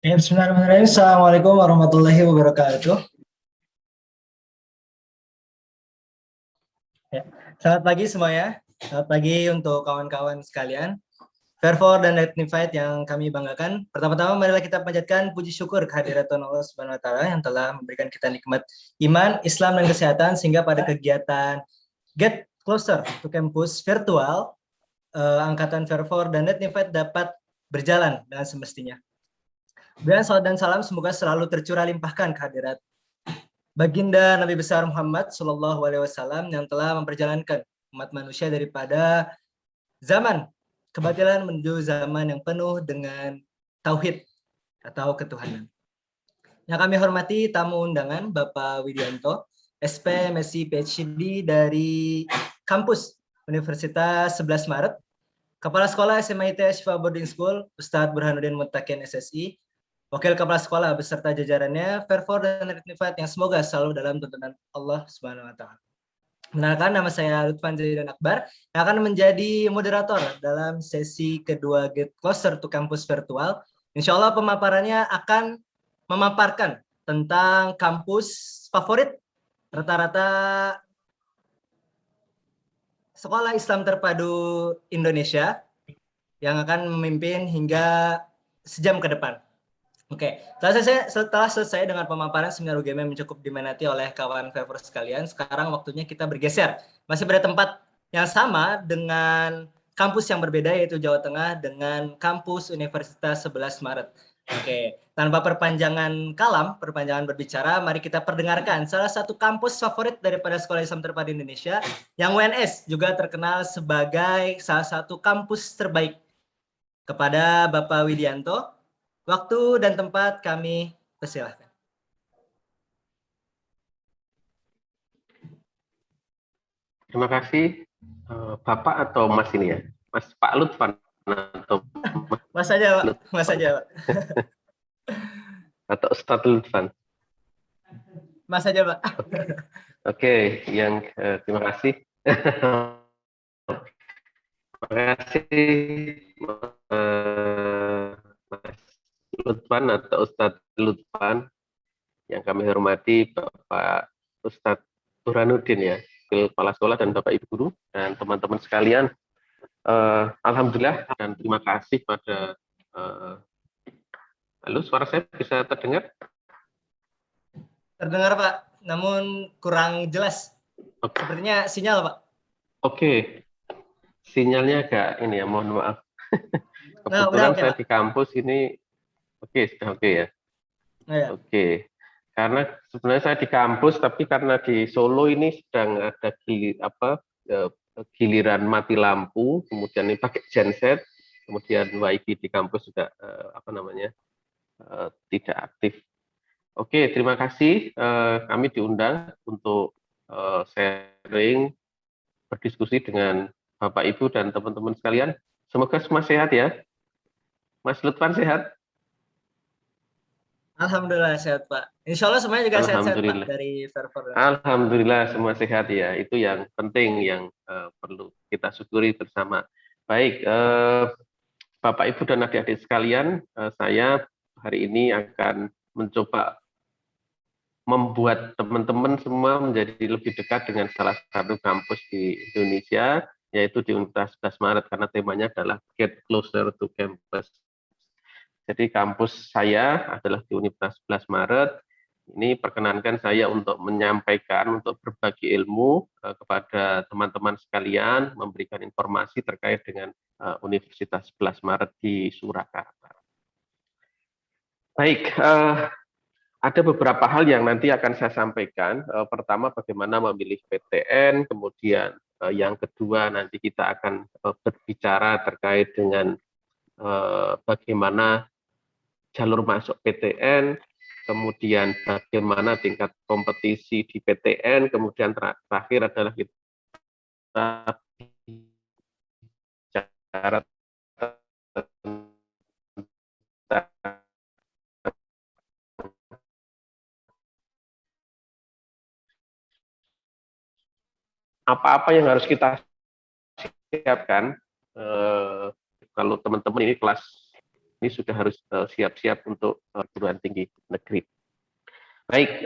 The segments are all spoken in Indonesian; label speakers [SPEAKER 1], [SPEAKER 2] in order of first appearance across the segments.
[SPEAKER 1] Ya, bismillahirrahmanirrahim. Assalamualaikum warahmatullahi wabarakatuh. Ya. Selamat pagi semuanya. Selamat pagi untuk kawan-kawan sekalian. Fairfor dan Rectified yang kami banggakan. Pertama-tama marilah kita panjatkan puji syukur kehadirat Tuhan Allah Subhanahu wa taala yang telah memberikan kita nikmat iman, Islam dan kesehatan sehingga pada kegiatan Get Closer to Campus virtual angkatan Fairfor dan Rectified dapat berjalan dengan semestinya. Dan salam dan salam semoga selalu tercurah limpahkan kehadirat Baginda Nabi besar Muhammad Shallallahu Alaihi Wasallam yang telah memperjalankan umat manusia daripada zaman kebatilan menuju zaman yang penuh dengan tauhid atau ketuhanan. Yang kami hormati tamu undangan Bapak Widianto, SP, MSc, PhD dari kampus Universitas 11 Maret, Kepala Sekolah SMIT Ashifa Boarding School, Ustadz Burhanuddin Muttaqin SSI, Wakil Kepala Sekolah beserta jajarannya, Fairfor dan Rectified yang semoga selalu dalam tuntunan Allah Subhanahu wa taala. Kenalkan, nama saya Lutfan Zaidan Akbar yang akan menjadi moderator dalam sesi kedua Get Closer to Campus Virtual. Insya Allah pemaparannya akan memaparkan tentang kampus favorit rata-rata sekolah Islam terpadu Indonesia yang akan memimpin hingga sejam ke depan. Oke, setelah selesai dengan pemaparan seminar UGM yang cukup diminati oleh kawan Fairfor sekalian, sekarang waktunya kita bergeser. Masih pada tempat yang sama dengan kampus yang berbeda, yaitu Jawa Tengah dengan kampus Universitas 11 Maret. Oke, tanpa perpanjangan kalam, perpanjangan berbicara, mari kita perdengarkan salah satu kampus favorit daripada Sekolah Islam Terpadu Indonesia, yang UNS juga terkenal sebagai salah satu kampus terbaik. Kepada Bapak Widianto, waktu dan tempat kami persilahkan.
[SPEAKER 2] Terima kasih Bapak atau Mas ini ya, Mas Pak Lutfan atau
[SPEAKER 1] Mas aja, Pak. Mas aja, Pak.
[SPEAKER 2] Atau Ustadz Lutfan.
[SPEAKER 1] Mas aja, Pak.
[SPEAKER 2] Oke, terima kasih. Terima kasih Mas Lutfan atau Ustadz Lutfan yang kami hormati, Bapak Ustadz Burhanuddin ya, Kepala Sekolah, dan Bapak Ibu Guru dan teman-teman sekalian. Alhamdulillah dan terima kasih pada halo, suara saya bisa terdengar?
[SPEAKER 1] Terdengar, Pak, namun kurang jelas.
[SPEAKER 2] Oke.
[SPEAKER 1] Sepertinya sinyal, Pak.
[SPEAKER 2] Oke, sinyalnya agak ini ya, mohon maaf. Kebetulan
[SPEAKER 1] Oke,
[SPEAKER 2] saya
[SPEAKER 1] Pak.
[SPEAKER 2] di kampus ini, sudah oke ya.
[SPEAKER 1] Ya.
[SPEAKER 2] Oke, karena sebenarnya saya di kampus, tapi karena di Solo ini sedang ada giliran mati lampu, kemudian ini pakai genset, kemudian WiFi di kampus juga tidak aktif. Oke, terima kasih. Kami diundang untuk sharing, berdiskusi dengan Bapak Ibu dan teman-teman sekalian. Semoga semua sehat ya. Mas Lutfan sehat?
[SPEAKER 1] Alhamdulillah sehat, Pak. Insya Allah semuanya juga sehat-sehat, Pak, dari Fairfor.
[SPEAKER 2] Alhamdulillah semua sehat ya. Itu yang penting yang perlu kita syukuri bersama. Baik, Bapak Ibu dan adik-adik sekalian, saya hari ini akan mencoba membuat teman-teman semua menjadi lebih dekat dengan salah satu kampus di Indonesia, yaitu di Universitas 11 Maret, karena temanya adalah Get Closer to Campus. Jadi kampus saya adalah di Universitas 11 Maret. Ini perkenankan saya untuk menyampaikan, untuk berbagi ilmu kepada teman-teman sekalian, memberikan informasi terkait dengan Universitas 11 Maret di Surakarta. Baik, ada beberapa hal yang nanti akan saya sampaikan. Pertama, bagaimana memilih PTN, kemudian yang kedua nanti kita akan berbicara terkait dengan bagaimana jalur masuk PTN, kemudian bagaimana tingkat kompetisi di PTN, kemudian terakhir adalah kita bicara apa-apa yang harus kita siapkan kalau teman-teman ini kelas ini sudah harus siap-siap untuk perguruan tinggi negeri. Baik,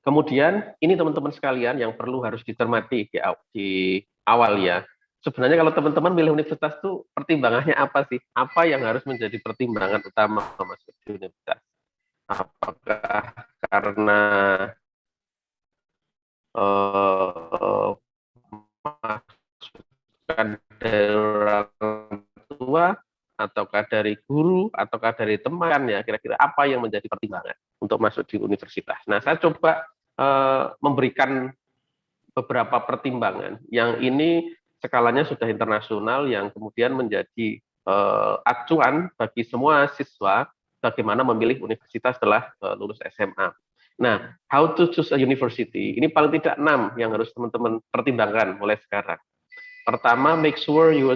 [SPEAKER 2] kemudian ini teman-teman sekalian yang perlu harus dicermati di awal ya. Sebenarnya kalau teman-teman milih universitas itu pertimbangannya apa sih? Apa yang harus menjadi pertimbangan utama masuk di universitas? Apakah karena masukan dari orang tua, ataukah dari guru, ataukah dari teman ya, kira-kira apa yang menjadi pertimbangan untuk masuk di universitas. Nah, saya coba memberikan beberapa pertimbangan yang ini skalanya sudah internasional yang kemudian menjadi acuan bagi semua siswa bagaimana memilih universitas setelah lulus SMA. Nah, how to choose a university, ini paling tidak 6 yang harus teman-teman pertimbangkan mulai sekarang. Pertama, make sure you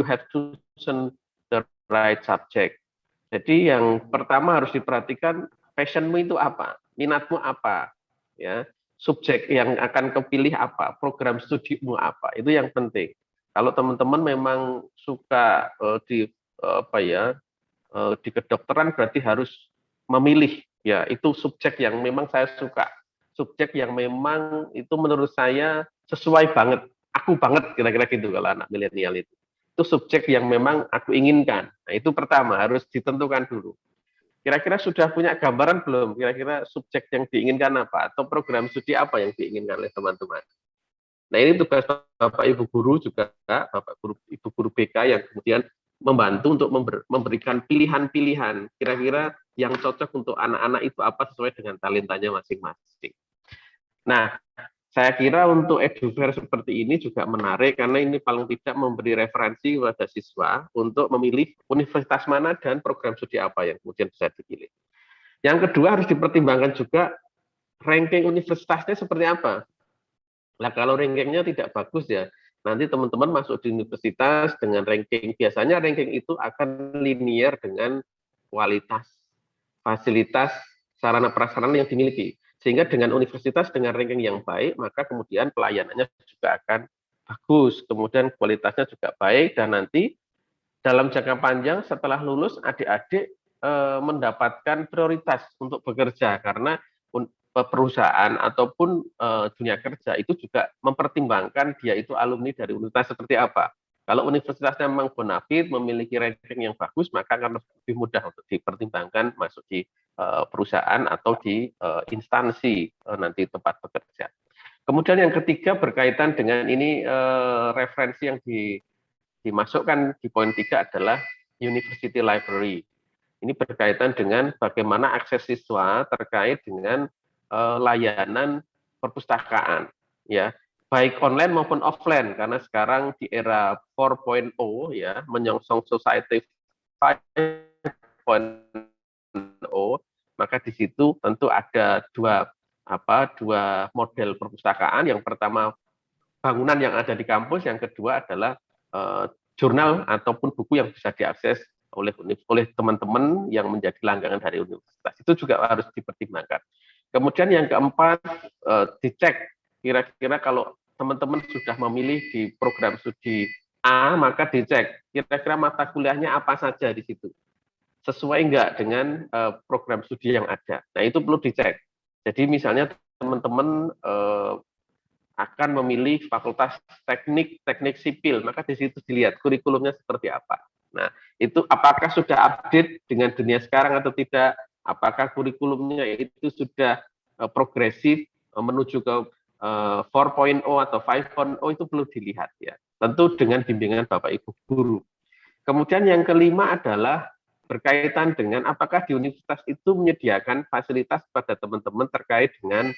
[SPEAKER 2] have chosen the right subject. Jadi yang pertama harus diperhatikan passionmu itu apa, minatmu apa, ya, subjek yang akan kepilih apa, program studimu apa, itu yang penting. Kalau teman-teman memang suka di kedokteran berarti harus memilih, ya itu subjek yang memang saya suka, subjek yang memang itu menurut saya sesuai banget, aku banget kira-kira gitu kalau anak milenial itu subjek yang memang aku inginkan. Nah, itu pertama harus ditentukan dulu. Kira-kira sudah punya gambaran belum? Kira-kira subjek yang diinginkan apa? Atau program studi apa yang diinginkan oleh teman-teman? Nah, ini tugas Bapak Ibu Guru juga, Bapak Guru, Ibu Guru BK yang kemudian membantu untuk memberikan pilihan-pilihan. Kira-kira yang cocok untuk anak-anak itu apa sesuai dengan talentanya masing-masing. Nah, saya kira untuk edufair seperti ini juga menarik karena ini paling tidak memberi referensi kepada siswa untuk memilih universitas mana dan program studi apa yang kemudian bisa dipilih. Yang kedua harus dipertimbangkan juga ranking universitasnya seperti apa. Nah, kalau rankingnya tidak bagus ya, nanti teman-teman masuk di universitas dengan ranking, biasanya ranking itu akan linear dengan kualitas, fasilitas, sarana prasarana yang dimiliki. Sehingga dengan universitas dengan ranking yang baik, maka kemudian pelayanannya juga akan bagus, kemudian kualitasnya juga baik, dan nanti dalam jangka panjang setelah lulus adik-adik mendapatkan prioritas untuk bekerja karena perusahaan ataupun dunia kerja itu juga mempertimbangkan dia itu alumni dari universitas seperti apa. Kalau universitasnya memang bonafit, memiliki ranking yang bagus, maka akan lebih mudah untuk dipertimbangkan masuk di perusahaan atau di instansi nanti tempat bekerja. Kemudian yang ketiga berkaitan dengan ini referensi yang dimasukkan di poin 3 adalah University Library. Ini berkaitan dengan bagaimana akses siswa terkait dengan layanan perpustakaan, ya, baik online maupun offline, karena sekarang di era 4.0 ya, menyongsong society 5.0, maka di situ tentu ada dua model perpustakaan. Yang pertama bangunan yang ada di kampus, yang kedua adalah jurnal ataupun buku yang bisa diakses oleh teman-teman yang menjadi langganan dari universitas. Itu juga harus dipertimbangkan. Kemudian yang keempat, dicek kira-kira kalau teman-teman sudah memilih di program studi A, maka dicek kira-kira mata kuliahnya apa saja di situ. Sesuai enggak dengan program studi yang ada. Nah, itu perlu dicek. Jadi misalnya teman-teman akan memilih fakultas teknik sipil, maka di situ dilihat kurikulumnya seperti apa. Nah, itu apakah sudah update dengan dunia sekarang atau tidak? Apakah kurikulumnya itu sudah progresif menuju ke 4.0 atau 5.0, itu perlu dilihat ya. Tentu dengan bimbingan Bapak Ibu guru. Kemudian yang kelima adalah berkaitan dengan apakah di universitas itu menyediakan fasilitas pada teman-teman terkait dengan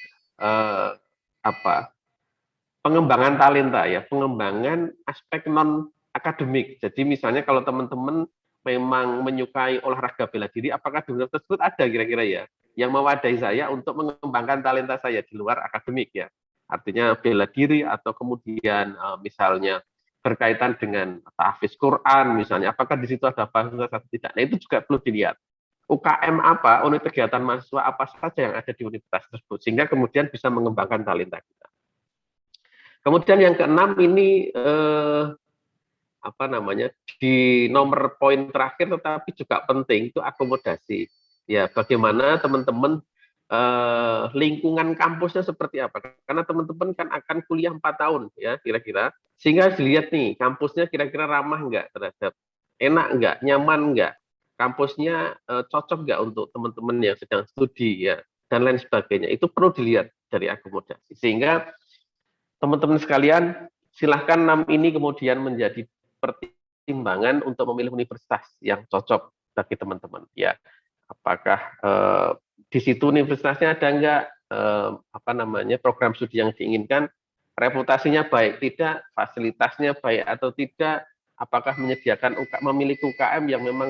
[SPEAKER 2] pengembangan talenta ya, pengembangan aspek non akademik. Jadi misalnya kalau teman-teman memang menyukai olahraga bela diri, apakah di universitas tersebut ada kira-kira ya yang mewadai saya untuk mengembangkan talenta saya di luar akademik ya. Artinya bela diri atau kemudian misalnya berkaitan dengan tahfiz Quran misalnya, apakah di situ ada fasilitas atau tidak. Nah, itu juga perlu dilihat. UKM apa, unit kegiatan mahasiswa apa saja yang ada di universitas tersebut, sehingga kemudian bisa mengembangkan talenta kita. Kemudian yang keenam ini apa namanya, di nomor poin terakhir tetapi juga penting itu akomodasi. Ya, bagaimana teman-teman lingkungan kampusnya seperti apa? Karena teman-teman kan akan kuliah 4 tahun ya kira-kira, sehingga dilihat nih kampusnya kira-kira ramah nggak terhadap, enak nggak, nyaman nggak, kampusnya cocok nggak untuk teman-teman yang sedang studi ya, dan lain sebagainya. Itu perlu dilihat dari akomodasi. Sehingga teman-teman sekalian, silahkan 6 ini kemudian menjadi pertimbangan untuk memilih universitas yang cocok bagi teman-teman. Ya, apakah di situ universitasnya ada enggak apa namanya, program studi yang diinginkan, reputasinya baik tidak, fasilitasnya baik atau tidak, apakah menyediakan memiliki UKM yang memang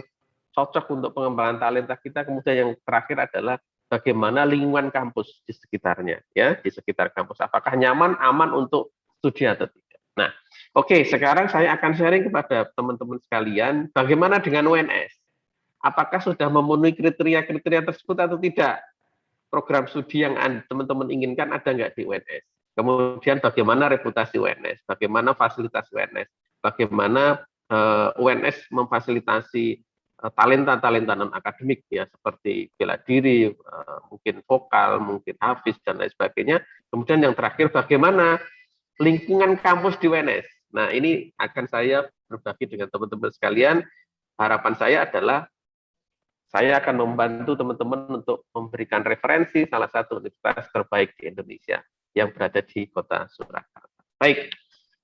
[SPEAKER 2] cocok untuk pengembangan talenta kita. Kemudian yang terakhir adalah bagaimana lingkungan kampus di sekitarnya, ya, di sekitar kampus, apakah nyaman, aman untuk studi atau tidak. Nah, oke, sekarang saya akan sharing kepada teman-teman sekalian bagaimana dengan UNS. Apakah sudah memenuhi kriteria-kriteria tersebut atau tidak? Program studi yang teman-teman inginkan ada nggak di UNS? Kemudian bagaimana reputasi UNS? Bagaimana fasilitas UNS? Bagaimana UNS memfasilitasi talenta-talenta non-akademik ya, seperti bela diri, mungkin vokal, mungkin hafiz, dan lain sebagainya. Kemudian yang terakhir, bagaimana lingkungan kampus di UNS? Nah, ini akan saya berbagi dengan teman-teman sekalian. Harapan saya adalah saya akan membantu teman-teman untuk memberikan referensi salah satu universitas terbaik di Indonesia yang berada di kota Surakarta. Baik,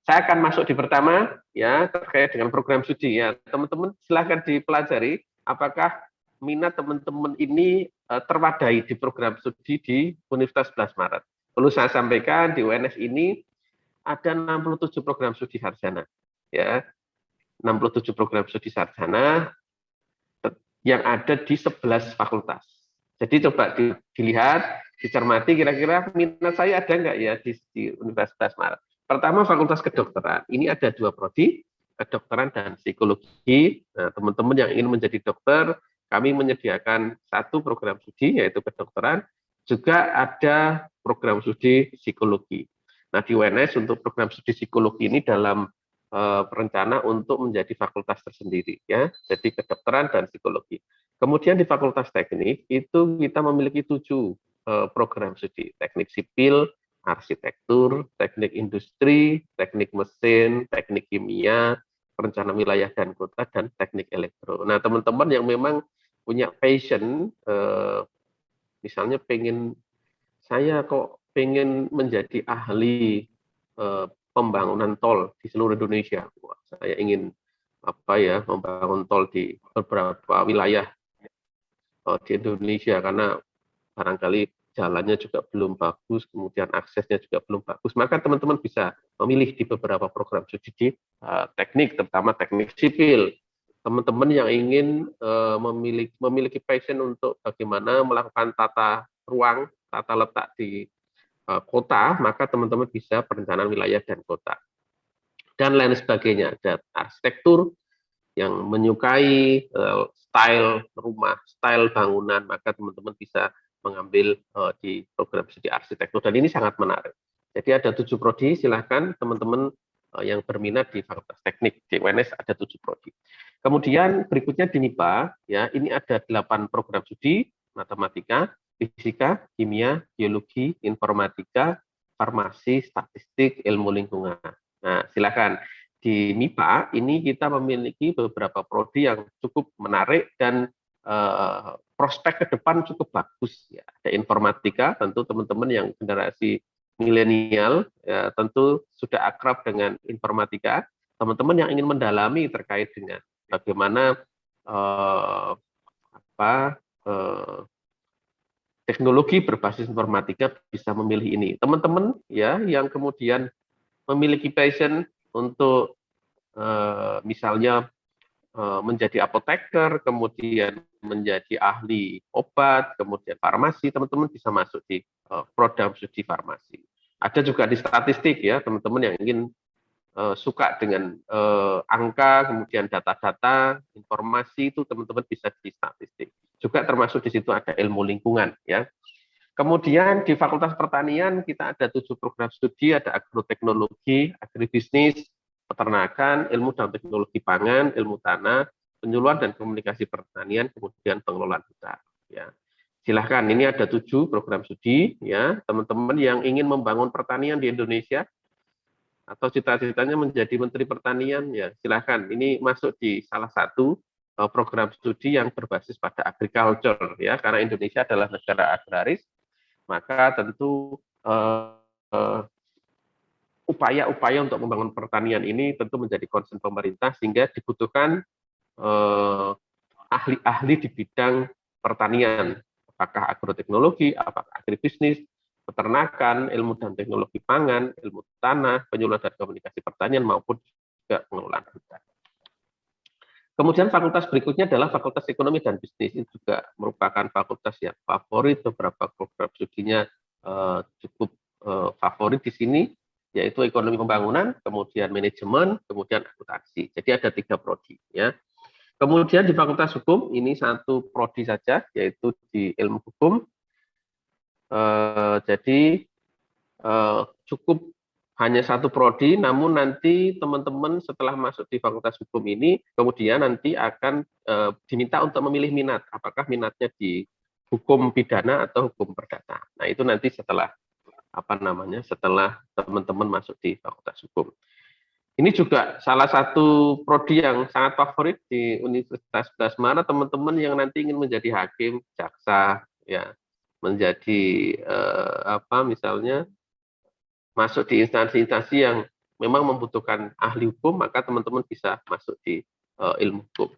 [SPEAKER 2] saya akan masuk di pertama ya, terkait dengan program studi ya. Teman-teman silahkan dipelajari apakah minat teman-teman ini terwadahi di program studi di Universitas 11 Maret. Perlu saya sampaikan di UNS ini ada 67 program studi sarjana ya. 67 program studi sarjana yang ada di 11 fakultas. Jadi coba dilihat, dicermati kira-kira minat saya ada nggak ya di Universitas Maret. Pertama, Fakultas Kedokteran. Ini ada 2 prodi, kedokteran dan psikologi. Nah, teman-teman yang ingin menjadi dokter, kami menyediakan 1 program studi, yaitu kedokteran. Juga ada program studi psikologi. Nah, di UNS untuk program studi psikologi ini dalam rencana untuk menjadi fakultas tersendiri ya, jadi kedokteran dan psikologi. Kemudian di Fakultas Teknik itu kita memiliki 7 program studi, teknik sipil, arsitektur, teknik industri, teknik mesin, teknik kimia, perencanaan wilayah dan kota, dan teknik elektro. Nah, teman-teman yang memang punya passion, misalnya saya kok pengen menjadi ahli pembangunan tol di seluruh Indonesia. Wah, saya ingin membangun tol di beberapa wilayah di Indonesia karena barangkali jalannya juga belum bagus, kemudian aksesnya juga belum bagus. Maka teman-teman bisa memilih di beberapa program studi di teknik, terutama teknik sipil. Teman-teman yang ingin memiliki passion untuk bagaimana melakukan tata ruang, tata letak di kota, maka teman-teman bisa perencanaan wilayah dan kota. Dan lain sebagainya. Ada arsitektur yang menyukai style rumah, style bangunan, maka teman-teman bisa mengambil di program studi arsitektur. Dan ini sangat menarik. Jadi ada 7 prodi, silahkan teman-teman yang berminat di Fakultas Teknik. Di UNS ada 7 prodi. Kemudian berikutnya di MIPA, ya, ini ada 8 program studi, matematika, fisika, kimia, biologi, informatika, farmasi, statistik, ilmu lingkungan. Nah, silakan. Di MIPA ini kita memiliki beberapa prodi yang cukup menarik dan prospek ke depan cukup bagus. Ya, ada informatika, tentu teman-teman yang generasi milenial ya, tentu sudah akrab dengan informatika. Teman-teman yang ingin mendalami terkait dengan bagaimana teknologi berbasis informatika bisa memilih ini. Teman-teman ya yang kemudian memiliki passion untuk misalnya menjadi apoteker, kemudian menjadi ahli obat, kemudian farmasi, teman-teman bisa masuk di program studi farmasi. Ada juga di statistik ya, teman-teman yang ingin suka dengan angka, kemudian data-data, informasi, itu teman-teman bisa di statistik. Juga termasuk di situ ada ilmu lingkungan ya. Kemudian di Fakultas Pertanian kita ada 7 program studi, ada agroteknologi, agribisnis, peternakan, ilmu dan teknologi pangan, ilmu tanah, penyuluhan dan komunikasi pertanian, kemudian pengelolaan hutan. Ya. Silahkan, ini ada 7 program studi, ya teman-teman yang ingin membangun pertanian di Indonesia atau cita-citanya menjadi Menteri Pertanian, ya silahkan. Ini masuk di salah satu program studi yang berbasis pada agriculture, ya karena Indonesia adalah negara agraris, maka tentu upaya-upaya untuk membangun pertanian ini tentu menjadi concern pemerintah, sehingga dibutuhkan ahli-ahli di bidang pertanian, apakah agroteknologi, apakah agribisnis, peternakan, ilmu dan teknologi pangan, ilmu tanah, penyuluhan dan komunikasi pertanian, maupun juga pengelolaan hutan. Kemudian fakultas berikutnya adalah Fakultas Ekonomi dan Bisnis. Ini juga merupakan fakultas yang favorit, beberapa program studinya cukup favorit di sini, yaitu ekonomi pembangunan, kemudian manajemen, kemudian akuntansi. Jadi ada 3 prodi, ya. Kemudian di Fakultas Hukum ini 1 prodi saja, yaitu di ilmu hukum. Jadi cukup hanya 1 prodi, namun nanti teman-teman setelah masuk di Fakultas Hukum ini, kemudian nanti akan diminta untuk memilih minat, apakah minatnya di hukum pidana atau hukum perdata. Nah itu nanti setelah setelah teman-teman masuk di Fakultas Hukum. Ini juga salah satu prodi yang sangat favorit di Universitas 11 Maret, teman-teman yang nanti ingin menjadi hakim, jaksa, ya, menjadi misalnya masuk di instansi-instansi yang memang membutuhkan ahli hukum, maka teman-teman bisa masuk di ilmu hukum.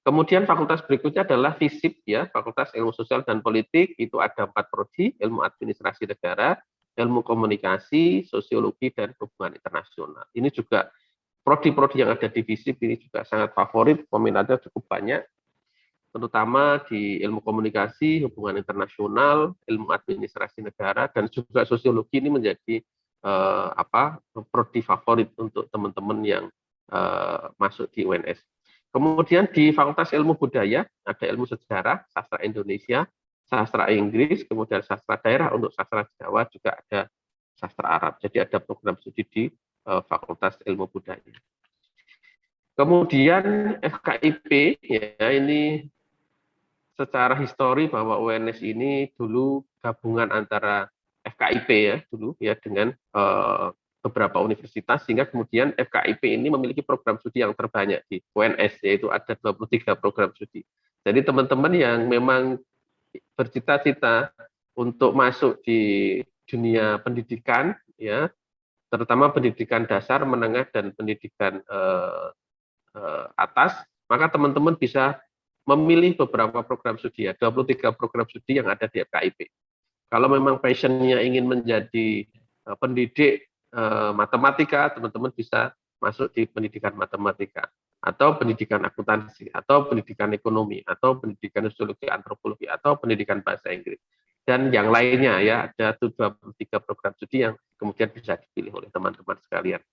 [SPEAKER 2] Kemudian fakultas berikutnya adalah FISIP, ya, Fakultas Ilmu Sosial dan Politik. Itu ada 4 prodi, ilmu administrasi negara, ilmu komunikasi, sosiologi, dan hubungan internasional. Ini juga prodi-prodi yang ada di FISIP ini juga sangat favorit, peminatnya cukup banyak, terutama di ilmu komunikasi, hubungan internasional, ilmu administrasi negara, dan juga sosiologi ini menjadi prodi favorit untuk teman-teman yang masuk di UNS. Kemudian di Fakultas Ilmu Budaya ada ilmu sejarah, sastra Indonesia, sastra Inggris, kemudian sastra daerah, untuk sastra Jawa juga ada sastra Arab. Jadi ada program studi di Fakultas Ilmu Budaya. Kemudian FKIP, ya ini secara histori bahwa UNS ini dulu gabungan antara FKIP ya dulu ya dengan beberapa universitas, sehingga kemudian FKIP ini memiliki program studi yang terbanyak di UNS, yaitu ada 23 program studi. Jadi teman-teman yang memang bercita-cita untuk masuk di dunia pendidikan, ya terutama pendidikan dasar, menengah, dan pendidikan atas, maka teman-teman bisa memilih beberapa program studi, ya 23 program studi yang ada di FKIP. Kalau memang passionnya ingin menjadi pendidik matematika, teman-teman bisa masuk di pendidikan matematika, atau pendidikan akuntansi, atau pendidikan ekonomi, atau pendidikan sosiologi, antropologi, atau pendidikan bahasa Inggris, dan yang lainnya, ya ada 23 program studi yang kemudian bisa dipilih oleh teman-teman sekalian.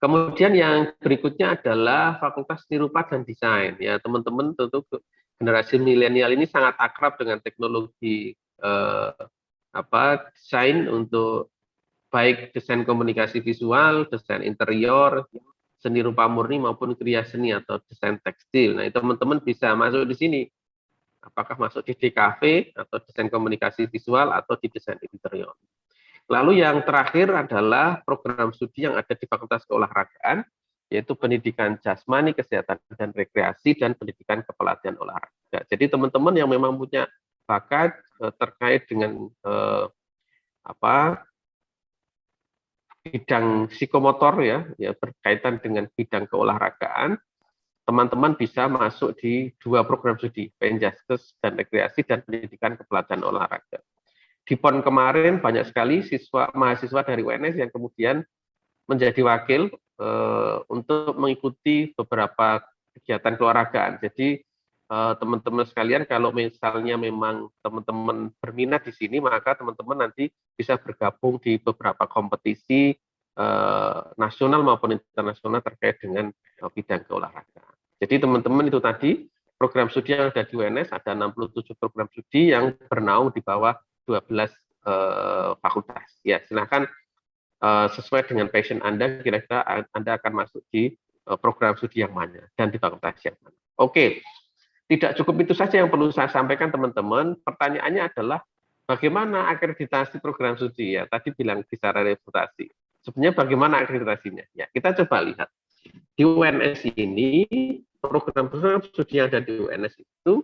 [SPEAKER 2] Kemudian yang berikutnya adalah Fakultas Seni Rupa dan Desain. Ya, teman-teman tentu generasi milenial ini sangat akrab dengan teknologi desain, untuk baik desain komunikasi visual, desain interior, seni rupa murni, maupun kriya seni atau desain tekstil. Nah, teman-teman bisa masuk di sini. Apakah masuk di DKV atau desain komunikasi visual atau di desain interior. Lalu yang terakhir adalah program studi yang ada di Fakultas Keolahragaan, yaitu pendidikan jasmani, kesehatan dan rekreasi, dan pendidikan kepelatihan olahraga. Jadi teman-teman yang memang punya bakat terkait dengan bidang psikomotor, ya berkaitan dengan bidang keolahragaan, teman-teman bisa masuk di 2 program studi, Penjaskes dan Rekreasi, dan pendidikan kepelatihan olahraga. Di PON kemarin banyak sekali mahasiswa dari UNS yang kemudian menjadi wakil untuk mengikuti beberapa kegiatan keolahragaan. Jadi teman-teman sekalian, kalau misalnya memang teman-teman berminat di sini, maka teman-teman nanti bisa bergabung di beberapa kompetisi nasional maupun internasional terkait dengan bidang keolahragaan. Jadi teman-teman itu tadi program studi yang ada di UNS, ada 67 program studi yang bernaung di bawah 12 fakultas. Ya, silakan sesuai dengan passion Anda, kira-kira Anda akan masuk di program studi yang mana dan di fakultas yang mana. Oke, tidak cukup itu saja yang perlu saya sampaikan teman-teman. Pertanyaannya adalah bagaimana akreditasi program studi ya? Tadi bilang bicara reputasi. Sebenarnya bagaimana akreditasinya? Ya, kita coba lihat. Di UNS ini, program-program studi yang ada di UNS itu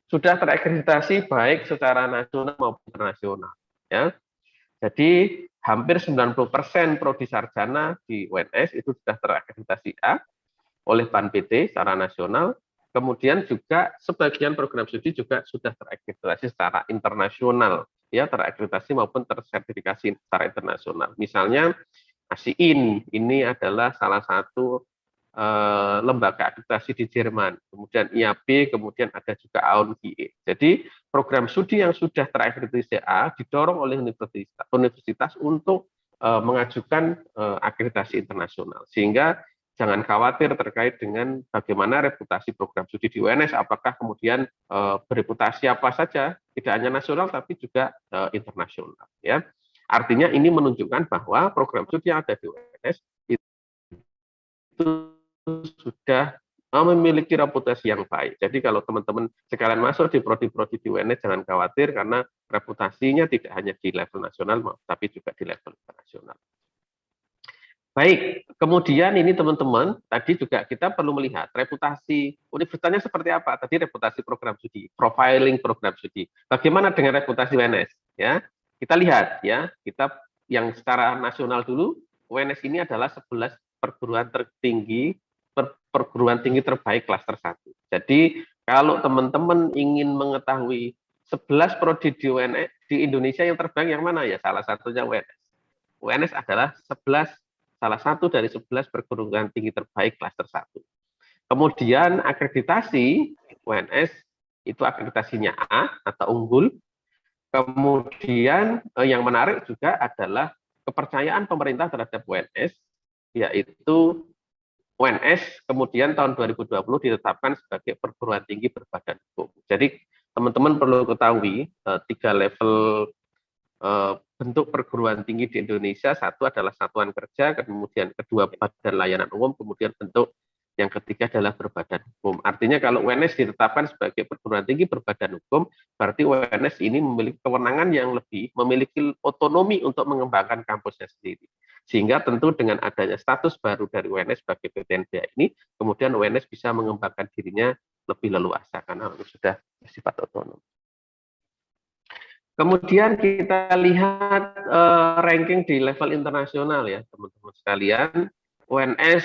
[SPEAKER 2] sudah terakreditasi baik secara nasional maupun internasional. Ya. Jadi hampir 90% prodi sarjana di UNS itu sudah terakreditasi A oleh BAN-PT secara nasional. Kemudian juga sebagian program studi juga sudah terakreditasi secara internasional, ya terakreditasi maupun tersertifikasi secara internasional. Misalnya ASIIN ini adalah salah satu lembaga akreditasi di Jerman, kemudian IAB, kemudian ada juga AUNGIE. Jadi program studi yang sudah terakreditasi A didorong oleh universitas untuk mengajukan akreditasi internasional, sehingga jangan khawatir terkait dengan bagaimana reputasi program studi di UNS, apakah kemudian bereputasi apa saja, tidak hanya nasional tapi juga internasional. Ya, artinya ini menunjukkan bahwa program studi yang ada di UNS itu sudah memiliki reputasi yang baik. Jadi kalau teman-teman sekalian masuk di prodi-prodi di UNS, jangan khawatir karena reputasinya tidak hanya di level nasional, tapi juga di level internasional. Baik, kemudian ini teman-teman, tadi juga kita perlu melihat reputasi universitasnya seperti apa. Tadi reputasi program studi, profiling program studi. Bagaimana dengan reputasi UNS? Ya, kita lihat ya, kita yang secara nasional dulu, UNS ini adalah 11 perguruan tertinggi, perguruan tinggi terbaik klaster 1. Jadi kalau teman-teman ingin mengetahui 11 prodi di UNS di Indonesia yang terbaik yang mana ya? Salah satunya UNS. UNS adalah salah satu dari 11 perguruan tinggi terbaik klaster 1. Kemudian akreditasi UNS itu akreditasinya A atau unggul. Kemudian yang menarik juga adalah kepercayaan pemerintah terhadap UNS, yaitu UNS kemudian tahun 2020 ditetapkan sebagai perguruan tinggi berbadan hukum. Jadi teman-teman perlu ketahui 3 level bentuk perguruan tinggi di Indonesia. Satu adalah satuan kerja, kemudian kedua badan layanan umum, kemudian bentuk yang ketiga adalah berbadan hukum. Artinya kalau UNS ditetapkan sebagai perguruan tinggi berbadan hukum, berarti UNS ini memiliki kewenangan yang lebih, memiliki otonomi untuk mengembangkan kampusnya sendiri. Sehingga tentu dengan adanya status baru dari UNS sebagai PTNBH ini, kemudian UNS bisa mengembangkan dirinya lebih leluasa karena sudah bersifat otonom. Kemudian kita lihat ranking di level internasional ya teman-teman sekalian. UNS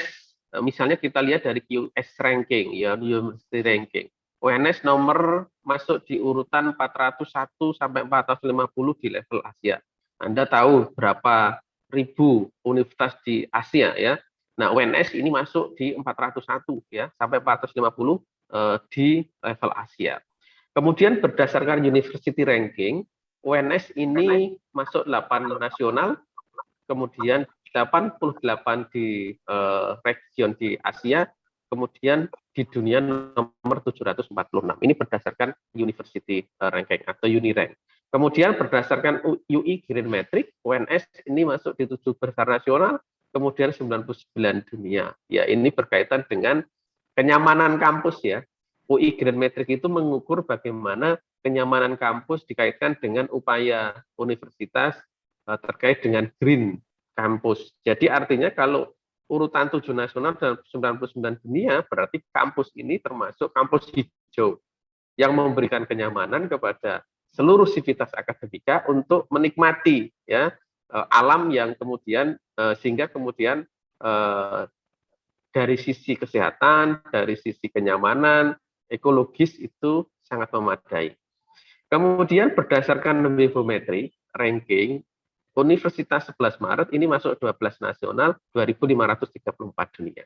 [SPEAKER 2] misalnya kita lihat dari QS ranking ya, University ranking. UNS nomor masuk di urutan 401 sampai 450 di level Asia. Anda tahu berapa ribu universitas di Asia ya. Nah, UNS ini masuk di 401 ya sampai 450 di level Asia. Kemudian berdasarkan university ranking, UNS ini masuk 8 nasional, kemudian 88 di region di Asia, kemudian di dunia nomor 746. Ini berdasarkan university ranking atau Unirank. Kemudian berdasarkan UI Green Metric, UNS ini masuk di 7 besar nasional, kemudian 99 dunia. Ya, ini berkaitan dengan kenyamanan kampus ya. UI Green Metric itu mengukur bagaimana kenyamanan kampus dikaitkan dengan upaya universitas terkait dengan green kampus. Jadi artinya kalau urutan 7 nasional dan 99 dunia, berarti kampus ini termasuk kampus hijau yang memberikan kenyamanan kepada seluruh sivitas akademika untuk menikmati ya alam yang kemudian sehingga kemudian dari sisi kesehatan, dari sisi kenyamanan, ekologis itu sangat memadai. Kemudian berdasarkan Wifometri ranking, Universitas 11 Maret ini masuk 12 nasional, 2.534 dunia.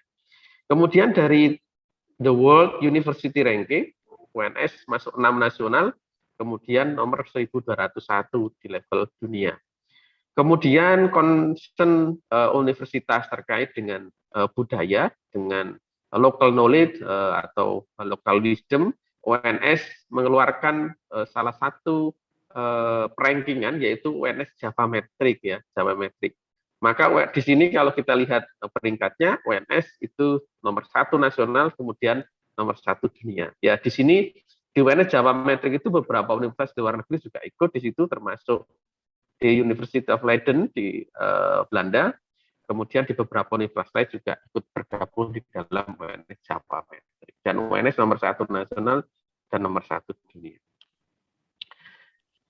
[SPEAKER 2] Kemudian dari The World University Ranking, UNS masuk 6 nasional, kemudian nomor 1.201 di level dunia. Kemudian concern universitas terkait dengan budaya, dengan local knowledge atau local wisdom, UNS mengeluarkan salah satu rankingan yaitu UNS Java Metric ya, Java Metric. Maka di sini kalau kita lihat peringkatnya, UNS itu nomor 1 nasional, kemudian nomor 1 dunia. Ya di sini di UNS Java Metric itu beberapa universitas di luar negeri juga ikut di situ, termasuk di University of Leiden di Belanda, kemudian di beberapa universitas lain juga ikut bergabung di dalam UNS Java Metric. Dan UNS nomor 1 nasional dan nomor 1 dunia.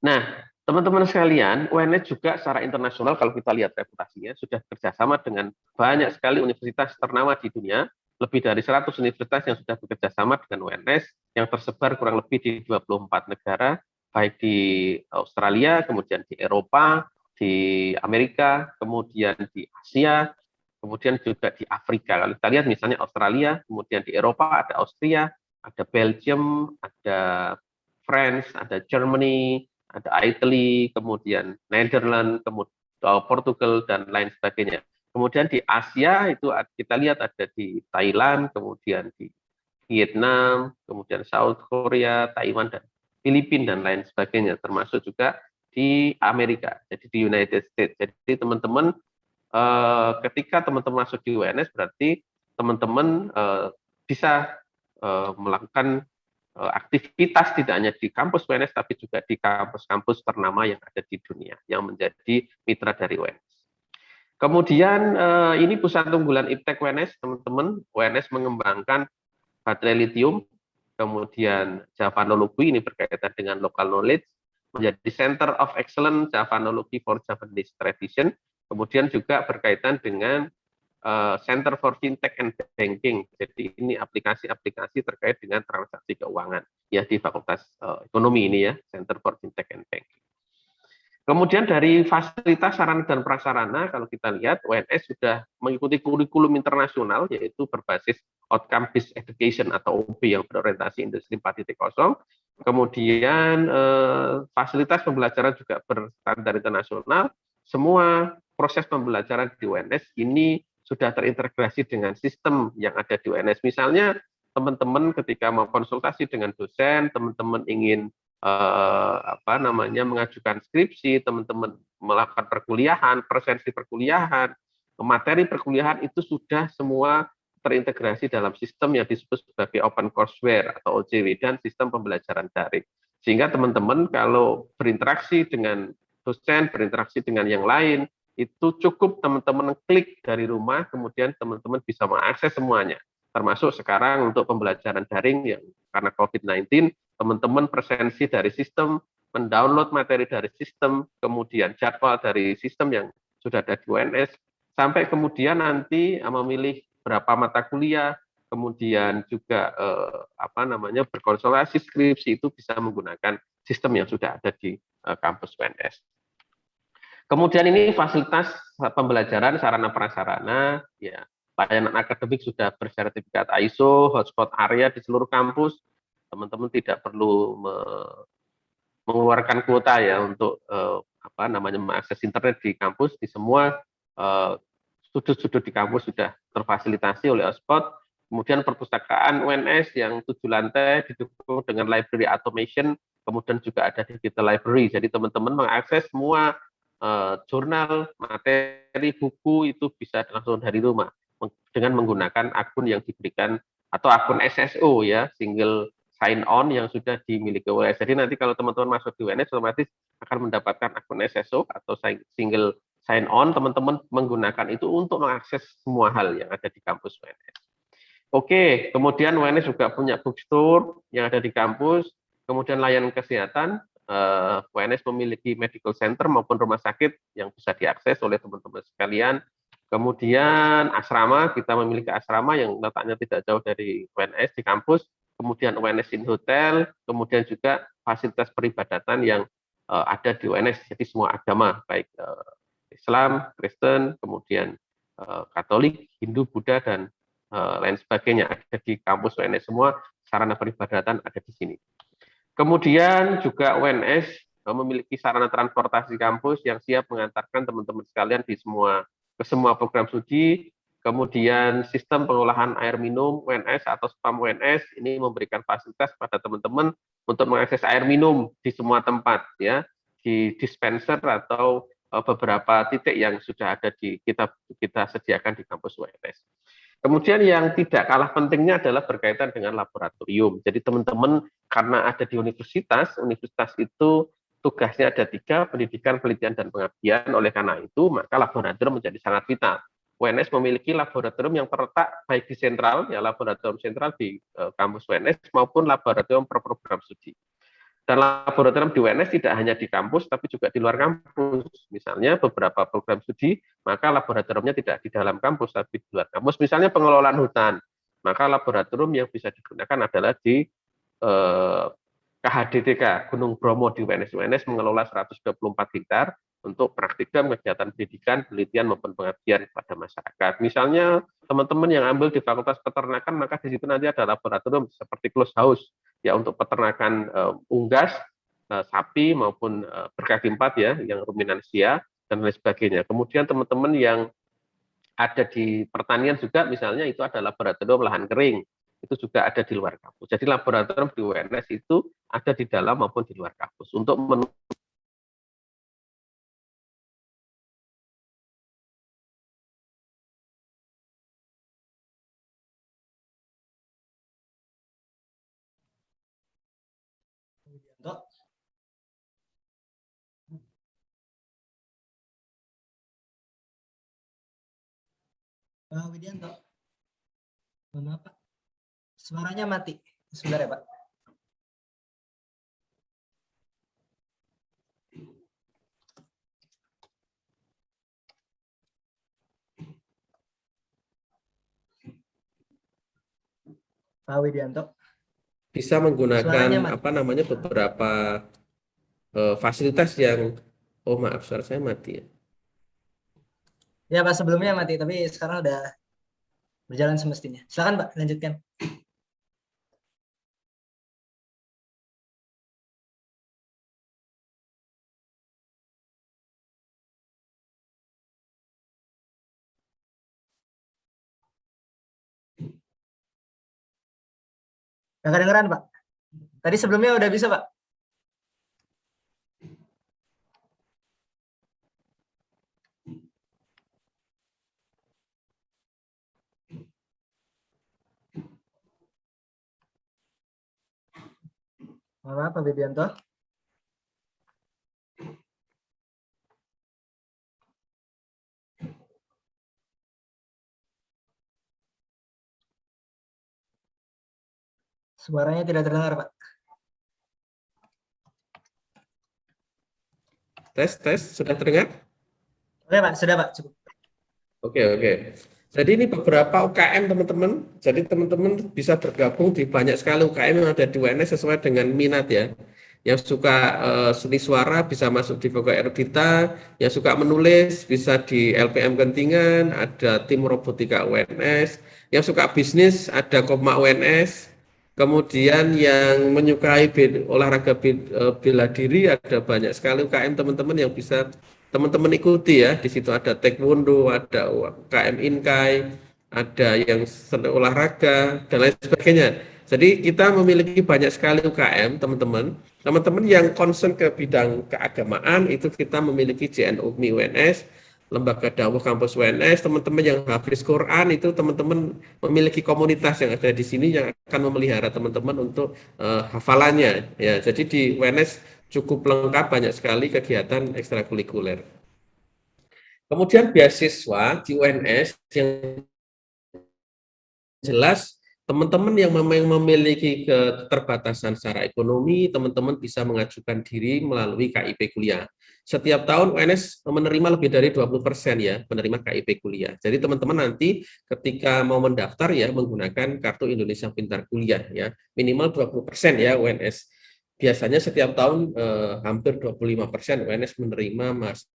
[SPEAKER 2] Nah, teman-teman sekalian, UNS juga secara internasional kalau kita lihat reputasinya sudah kerjasama dengan banyak sekali universitas ternama di dunia, lebih dari 100 universitas yang sudah bekerjasama dengan UNS yang tersebar kurang lebih di 24 negara, baik di Australia, kemudian di Eropa, di Amerika, kemudian di Asia, kemudian juga di Afrika. Kalau kita lihat misalnya Australia, kemudian di Eropa ada Austria, ada Belgium, ada France, ada Germany, ada Italy, kemudian Netherlands, kemudian Portugal, dan lain sebagainya. Kemudian di Asia itu kita lihat ada di Thailand, kemudian di Vietnam, kemudian South Korea, Taiwan, dan Filipina, dan lain sebagainya, termasuk juga di Amerika, jadi di United States. Jadi teman-teman, ketika teman-teman masuk di UNS, berarti teman-teman bisa melakukan aktivitas tidak hanya di kampus UNS, tapi juga di kampus-kampus ternama yang ada di dunia, yang menjadi mitra dari UNS. Kemudian ini pusat unggulan IPTEK UNS, teman-teman. UNS mengembangkan baterai lithium, kemudian Javanology, ini berkaitan dengan local knowledge, menjadi Center of Excellence Javanology for Japanese Tradition, kemudian juga berkaitan dengan Center for Fintech and Banking. Jadi ini aplikasi-aplikasi terkait dengan transaksi keuangan ya di Fakultas Ekonomi ini ya, Center for Fintech and Banking. Kemudian dari fasilitas sarana dan prasarana, kalau kita lihat UNS sudah mengikuti kurikulum internasional, yaitu berbasis Outcome Based Education atau OB yang berorientasi industri 4.0. Kemudian fasilitas pembelajaran juga berstandar internasional. Semua proses pembelajaran di UNS ini sudah terintegrasi dengan sistem yang ada di UNS. Misalnya teman-teman ketika mau konsultasi dengan dosen, teman-teman ingin mengajukan skripsi, teman-teman melakukan perkuliahan, presensi perkuliahan, materi perkuliahan itu sudah semua terintegrasi dalam sistem yang disebut sebagai Open Courseware atau OJW dan sistem pembelajaran daring. Sehingga teman-teman kalau berinteraksi dengan dosen, berinteraksi dengan yang lain, itu cukup teman-teman klik dari rumah, kemudian teman-teman bisa mengakses semuanya. Termasuk sekarang untuk pembelajaran daring yang karena COVID-19, teman-teman presensi dari sistem, mendownload materi dari sistem, kemudian jadwal dari sistem yang sudah ada di UNS, sampai kemudian nanti memilih berapa mata kuliah, kemudian juga berkonsultasi skripsi itu bisa menggunakan sistem yang sudah ada di kampus UNS. Kemudian ini fasilitas pembelajaran sarana prasarana, ya layanan akademik sudah bersertifikat ISO, hotspot area di seluruh kampus. Teman-teman tidak perlu mengeluarkan kuota ya untuk mengakses internet di kampus. Di semua sudut-sudut di kampus sudah terfasilitasi oleh hotspot. Kemudian perpustakaan UNS yang 7 lantai didukung dengan library automation, kemudian juga ada digital library. Jadi teman-teman mengakses semua jurnal, materi, buku itu bisa langsung dari rumah dengan menggunakan akun yang diberikan atau akun SSO ya, single sign on yang sudah dimiliki UNS. Jadi nanti kalau teman-teman masuk di UNS otomatis akan mendapatkan akun SSO atau single sign on, teman-teman menggunakan itu untuk mengakses semua hal yang ada di kampus UNS. Oke, kemudian UNS juga punya bookstore yang ada di kampus, kemudian layanan kesehatan. UNS memiliki medical center maupun rumah sakit yang bisa diakses oleh teman-teman sekalian. Kemudian asrama, kita memiliki asrama yang letaknya tidak jauh dari UNS di kampus. Kemudian UNS in hotel, kemudian juga fasilitas peribadatan yang ada di UNS, jadi semua agama, baik Islam, Kristen, kemudian Katolik, Hindu, Buddha, dan lain sebagainya ada di kampus UNS semua, sarana peribadatan ada di sini. Kemudian juga UNS memiliki sarana transportasi kampus yang siap mengantarkan teman-teman sekalian ke semua program studi. Kemudian sistem pengolahan air minum UNS atau SPAM UNS ini memberikan fasilitas pada teman-teman untuk mengakses air minum di semua tempat ya, di dispenser atau beberapa titik yang sudah ada di kita sediakan di kampus UNS. Kemudian yang tidak kalah pentingnya adalah berkaitan dengan laboratorium. Jadi teman-teman karena ada di universitas itu tugasnya ada 3, pendidikan, penelitian, dan pengabdian. Oleh karena itu, maka laboratorium menjadi sangat vital. UNS memiliki laboratorium yang terletak baik di sentral, ya laboratorium sentral di kampus UNS, maupun laboratorium per program studi. Dan laboratorium di UNS tidak hanya di kampus, tapi juga di luar kampus. Misalnya beberapa program studi, maka laboratoriumnya tidak di dalam kampus, tapi di luar kampus. Misalnya pengelolaan hutan, maka laboratorium yang bisa digunakan adalah di KHDTK, Gunung Bromo di UNS. UNS mengelola 124 hektar untuk praktikum kegiatan pendidikan, penelitian, maupun pengabdian kepada masyarakat. Misalnya teman-teman yang ambil di Fakultas Peternakan, maka di situ nanti ada laboratorium seperti close house, ya untuk peternakan unggas, sapi maupun berkaki 4 ya, yang ruminansia dan lain sebagainya. Kemudian teman-teman yang ada di pertanian juga misalnya itu ada laboratorium lahan kering, itu juga ada di luar kampus. Jadi laboratorium di UNS itu ada di dalam maupun di luar kampus untuk
[SPEAKER 1] Pak Widianto, mohon maaf Pak, suaranya mati. Sebentar ya Pak. Pak Widianto.
[SPEAKER 3] Bisa menggunakan beberapa fasilitas yang maaf suara saya mati ya.
[SPEAKER 1] Ya Pak, sebelumnya mati, tapi sekarang udah berjalan semestinya. Silakan Pak, lanjutkan. Nggak kedengeran Pak. Tadi sebelumnya udah bisa Pak. Mohon maaf Pak Widianto. Suaranya tidak terdengar Pak.
[SPEAKER 3] Tes, sudah terdengar?
[SPEAKER 1] Oke Pak, sudah Pak, cukup.
[SPEAKER 3] Oke. Jadi ini beberapa UKM teman-teman. Jadi teman-teman bisa bergabung di banyak sekali UKM yang ada di UNS sesuai dengan minat ya. Yang suka seni suara bisa masuk di Pokok Erudita, yang suka menulis bisa di LPM Gentingan, ada tim robotika UNS, yang suka bisnis ada Kopma UNS, kemudian yang menyukai olahraga bela diri ada banyak sekali UKM teman-teman yang bisa teman-teman ikuti ya. Di situ ada taekwondo, ada UKM Inkai, ada yang olahraga dan lain sebagainya. Jadi kita memiliki banyak sekali UKM teman-teman. Teman-teman yang concern ke bidang keagamaan itu kita memiliki JNU UMI UNS, Lembaga Dakwah Kampus UNS. Teman-teman yang hafiz Quran itu teman-teman memiliki komunitas yang ada di sini yang akan memelihara teman-teman untuk hafalannya ya. Jadi di UNS cukup lengkap, banyak sekali kegiatan ekstrakurikuler. Kemudian beasiswa di UNS yang jelas teman-teman yang memiliki keterbatasan secara ekonomi, teman-teman bisa mengajukan diri melalui KIP kuliah. Setiap tahun UNS menerima lebih dari 20% ya, menerima KIP kuliah. Jadi teman-teman nanti ketika mau mendaftar ya menggunakan kartu Indonesia Pintar Kuliah ya, minimal 20% ya UNS. Biasanya setiap tahun hampir 25% UNS menerima mahasiswa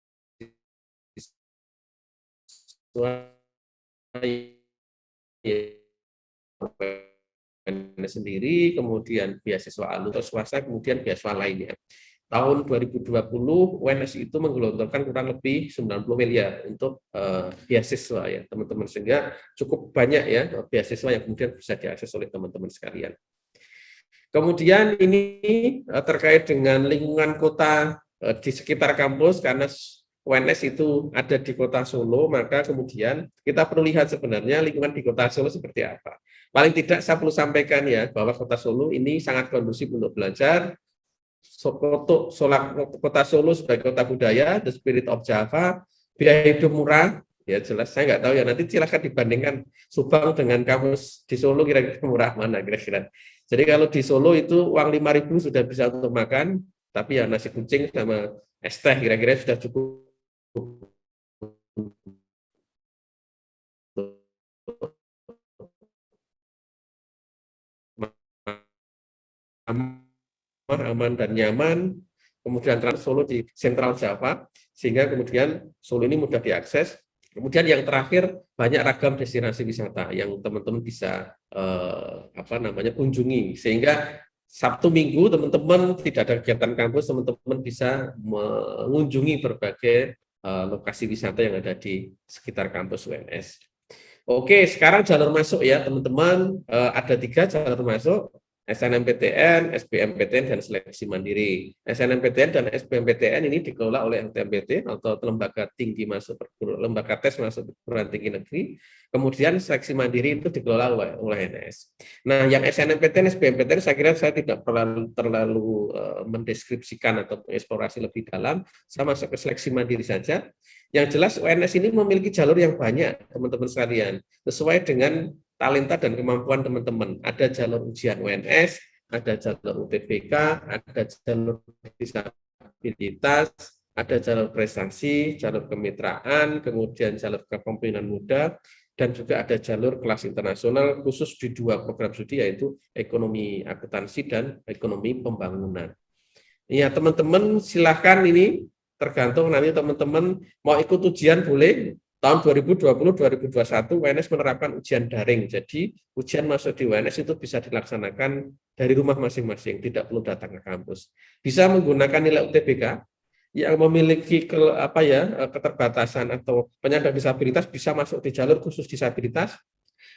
[SPEAKER 3] sendiri, kemudian beasiswa alumni swasta, kemudian beasiswa lainnya. Tahun 2020 UNS itu menggelontorkan kurang lebih 90 miliar untuk beasiswa ya teman-teman, sehingga cukup banyak ya beasiswa yang kemudian bisa diakses oleh teman-teman sekalian. Kemudian ini terkait dengan lingkungan kota di sekitar kampus, karena UNS itu ada di kota Solo, maka kemudian kita perlu lihat sebenarnya lingkungan di kota Solo seperti apa. Paling tidak saya perlu sampaikan ya, bahwa kota Solo ini sangat kondusif untuk belajar. Kota Solo sebagai kota budaya, the spirit of Java, biaya hidup murah, ya jelas saya nggak tahu ya, nanti silakan dibandingkan Subang dengan kampus di Solo kira-kira murah mana kira-kira. Jadi kalau di Solo itu uang 5.000 sudah bisa untuk makan, tapi ya nasi kucing sama es teh kira-kira sudah cukup aman dan nyaman. Kemudian Solo di Sentral Java, sehingga kemudian Solo ini mudah diakses. Kemudian yang terakhir, banyak ragam destinasi wisata yang teman-teman bisa kunjungi, sehingga Sabtu Minggu teman-teman tidak ada kegiatan kampus, teman-teman bisa mengunjungi berbagai lokasi wisata yang ada di sekitar kampus UNS. Oke, sekarang jalur masuk ya teman-teman, ada 3 jalur masuk. SNMPTN, SBMPTN, dan seleksi mandiri. SNMPTN dan SBMPTN ini dikelola oleh LTMPT atau lembaga tinggi lembaga tes masuk perguruan tinggi negeri. Kemudian seleksi mandiri itu dikelola oleh NS. Nah, yang SNMPTN, SBMPTN saya kira saya tidak terlalu mendeskripsikan atau mengeksplorasi lebih dalam. Saya masuk ke seleksi mandiri saja. Yang jelas UNS ini memiliki jalur yang banyak, teman-teman sekalian, sesuai dengan talenta dan kemampuan teman-teman. Ada jalur ujian UNS, ada jalur UTBK, ada jalur disabilitas, ada jalur prestasi, jalur kemitraan, kemudian jalur kepemimpinan muda, dan juga ada jalur kelas internasional khusus di 2 program studi, yaitu ekonomi akuntansi dan ekonomi pembangunan. Ya, teman-teman silakan, ini tergantung nanti teman-teman mau ikut ujian boleh. Tahun 2020-2021 UNS menerapkan ujian daring, jadi ujian masuk di UNS itu bisa dilaksanakan dari rumah masing-masing, tidak perlu datang ke kampus. Bisa menggunakan nilai UTBK yang memiliki keterbatasan atau penyandang disabilitas bisa masuk di jalur khusus disabilitas.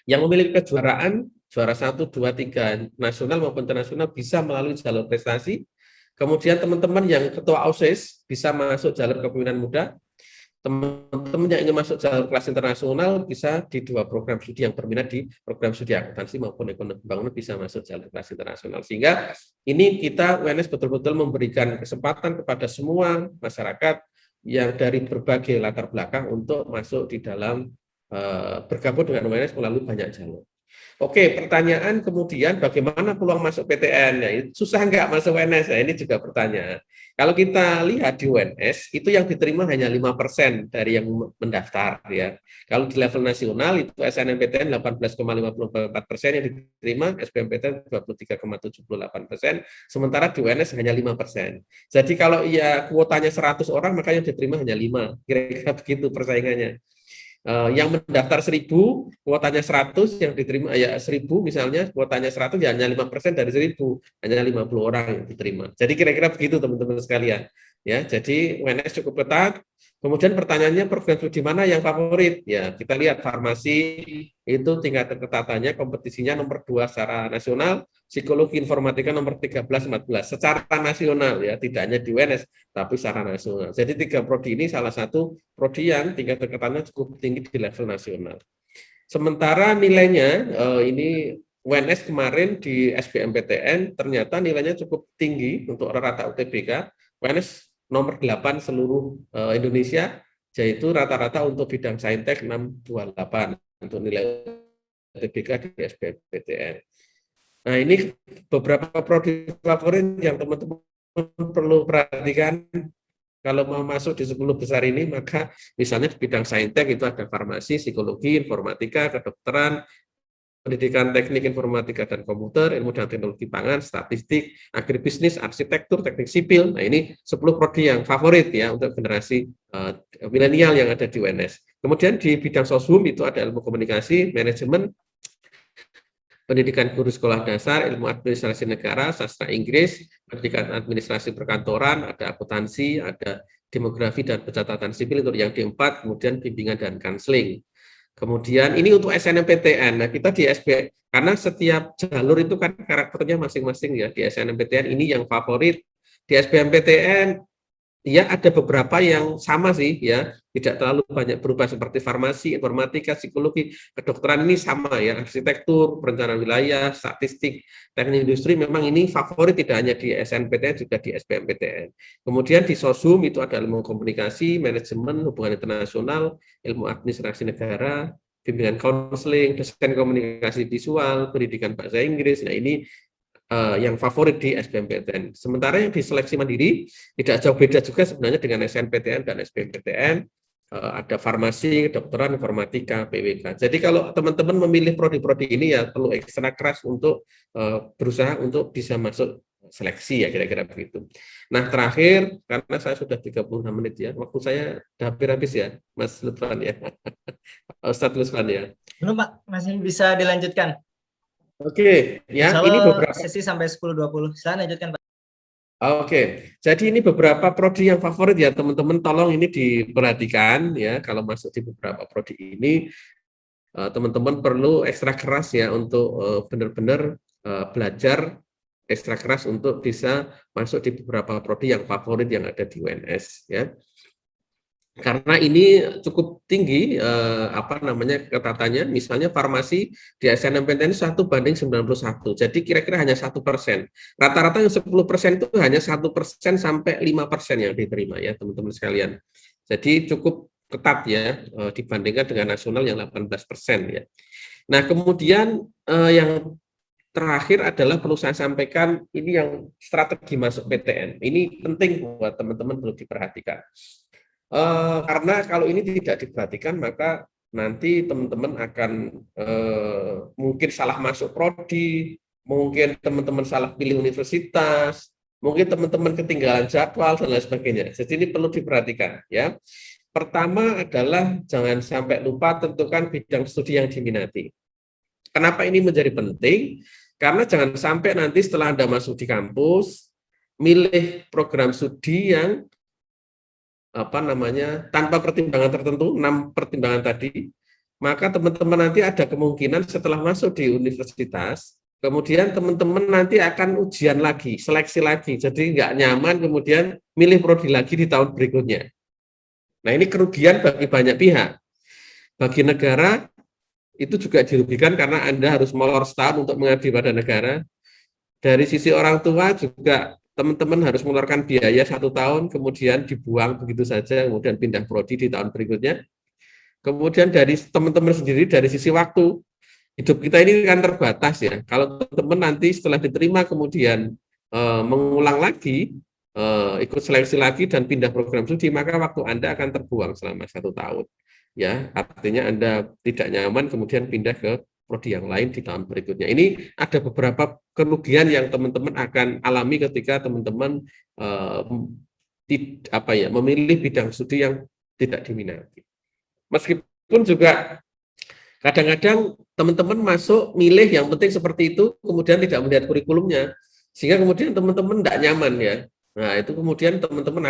[SPEAKER 3] Yang memiliki kejuaraan, juara 1, 2, 3 nasional maupun internasional bisa melalui jalur prestasi. Kemudian teman-teman yang ketua OSIS bisa masuk jalur kepemimpinan muda. Teman-teman yang ingin masuk jalur kelas internasional bisa di 2 program studi yang berminat di program studi akuntansi maupun ekonomi pembangunan bisa masuk jalur kelas internasional. Sehingga ini kita UNS betul-betul memberikan kesempatan kepada semua masyarakat yang dari berbagai latar belakang untuk masuk di dalam bergabung dengan UNS melalui banyak jalur. Oke, pertanyaan kemudian bagaimana peluang masuk PTN? Ya, susah nggak masuk UNS? Nah, ini juga pertanyaan. Kalau kita lihat di UNS, itu yang diterima hanya 5% dari yang mendaftar. Ya. Kalau di level nasional, itu SNMPTN 18,54% yang diterima, SBMPTN 23,78%, sementara di UNS hanya 5%. Jadi kalau ya kuotanya 100 orang, maka yang diterima hanya 5. Kira-kira begitu persaingannya. Yang mendaftar 1.000, kuotanya 100, yang diterima ya 1.000 misalnya, kuotanya 100 ya hanya 5% dari 1.000, hanya 50 orang yang diterima. Jadi kira-kira begitu teman-teman sekalian. Ya, jadi UNS cukup ketat. Kemudian pertanyaannya program studi mana yang favorit? Ya, kita lihat farmasi itu tingkat keketatannya kompetisinya nomor 2 secara nasional, psikologi informatika nomor 13-14 secara nasional ya, tidak hanya di UNS tapi secara nasional. Jadi 3 prodi ini salah satu prodi yang tingkat keketatannya cukup tinggi di level nasional. Sementara nilainya ini UNS kemarin di SBMPTN ternyata nilainya cukup tinggi untuk rata UTBK. UNS nomor 8 seluruh Indonesia, yaitu rata-rata untuk bidang saintek 628 untuk nilai UTBK di SBMPTN. Nah, ini beberapa prodi favorit yang teman-teman perlu perhatikan kalau mau masuk di 10 besar ini. Maka misalnya di bidang saintek itu ada farmasi, psikologi, informatika, kedokteran, pendidikan teknik informatika dan komputer, ilmu dan teknologi pangan, statistik, agribisnis, arsitektur, teknik sipil. Nah, ini 10 prodi yang favorit ya untuk generasi milenial yang ada di UNS. Kemudian di bidang soshum itu ada ilmu komunikasi, manajemen, pendidikan guru sekolah dasar, ilmu administrasi negara, sastra Inggris, pendidikan administrasi perkantoran, ada akuntansi, ada demografi dan pencatatan sipil untuk yang D4, kemudian bimbingan dan konseling. Kemudian ini untuk SNMPTN. Nah, kita di SB, karena setiap jalur itu kan karakternya masing-masing ya. Di SNMPTN ini yang favorit. Di SBMPTN ya ada beberapa yang sama sih ya, tidak terlalu banyak berubah seperti farmasi, informatika, psikologi, kedokteran ini sama ya, arsitektur, perencanaan wilayah, statistik, teknik industri memang ini favorit tidak hanya di SNPTN juga di SBMPTN. Kemudian di Sosum itu ada ilmu komunikasi, manajemen, hubungan internasional, ilmu administrasi negara, bimbingan konseling, desain komunikasi visual, pendidikan bahasa Inggris. Nah ini yang favorit di SBMPTN. Sementara yang di seleksi mandiri tidak jauh beda juga sebenarnya dengan SNPTN dan SBMPTN. Ada farmasi, kedokteran, informatika, PWK. Jadi kalau teman-teman memilih prodi-prodi ini ya perlu ekstra keras untuk berusaha untuk bisa masuk seleksi ya kira-kira begitu. Nah terakhir karena saya sudah 36 menit ya, waktu saya sudah hampir habis ya, Mas Lutfan ya, Ustadz Lutfan ya.
[SPEAKER 1] Belum Pak, masih bisa dilanjutkan.
[SPEAKER 3] Oke, ya
[SPEAKER 1] Insya
[SPEAKER 3] ini
[SPEAKER 1] Allah
[SPEAKER 3] beberapa
[SPEAKER 1] sesi sampai 10.20. Silakan lanjutkan Pak.
[SPEAKER 3] Oke, jadi ini beberapa prodi yang favorit ya teman-teman, tolong ini diperhatikan ya kalau masuk di beberapa prodi ini teman-teman perlu ekstra keras ya untuk benar-benar belajar ekstra keras untuk bisa masuk di beberapa prodi yang favorit yang ada di UNS ya. Karena ini cukup tinggi ketatannya, misalnya farmasi di SNMPTN 1:91, jadi kira-kira hanya 1%. Rata-rata yang 10% itu hanya 1% sampai 5% yang diterima ya teman-teman sekalian. Jadi cukup ketat ya dibandingkan dengan nasional yang 18% ya. Nah kemudian yang terakhir adalah perlu saya sampaikan ini yang strategi masuk PTN. Ini penting buat teman-teman perlu diperhatikan. Karena kalau ini tidak diperhatikan maka nanti teman-teman akan mungkin salah masuk prodi, mungkin teman-teman salah pilih universitas, mungkin teman-teman ketinggalan jadwal dan lain sebagainya. Jadi ini perlu diperhatikan ya. Pertama adalah jangan sampai lupa tentukan bidang studi yang diminati. Kenapa ini menjadi penting? Karena jangan sampai nanti setelah Anda masuk di kampus milih program studi yang tanpa pertimbangan tertentu, 6 pertimbangan tadi, maka teman-teman nanti ada kemungkinan setelah masuk di universitas, kemudian teman-teman nanti akan ujian lagi, seleksi lagi, jadi nggak nyaman kemudian milih prodi lagi di tahun berikutnya. Nah ini kerugian bagi banyak pihak. Bagi negara itu juga dirugikan karena Anda harus molor setahun untuk mengabdi pada negara. Dari sisi orang tua juga teman-teman harus mengeluarkan biaya 1 tahun, kemudian dibuang begitu saja, kemudian pindah prodi di tahun berikutnya. Kemudian dari teman-teman sendiri, dari sisi waktu, hidup kita ini kan terbatas ya. Kalau teman-teman nanti setelah diterima kemudian mengulang lagi, ikut seleksi lagi dan pindah program studi, maka waktu Anda akan terbuang selama 1 tahun. Ya, artinya Anda tidak nyaman kemudian pindah ke prodi yang lain di tahun berikutnya. Ini ada beberapa kerugian yang teman-teman akan alami ketika teman-teman memilih bidang studi yang tidak diminati. Meskipun juga kadang-kadang teman-teman masuk milih yang penting seperti itu, kemudian tidak melihat kurikulumnya, sehingga kemudian teman-teman tidak nyaman ya. Nah itu kemudian teman-teman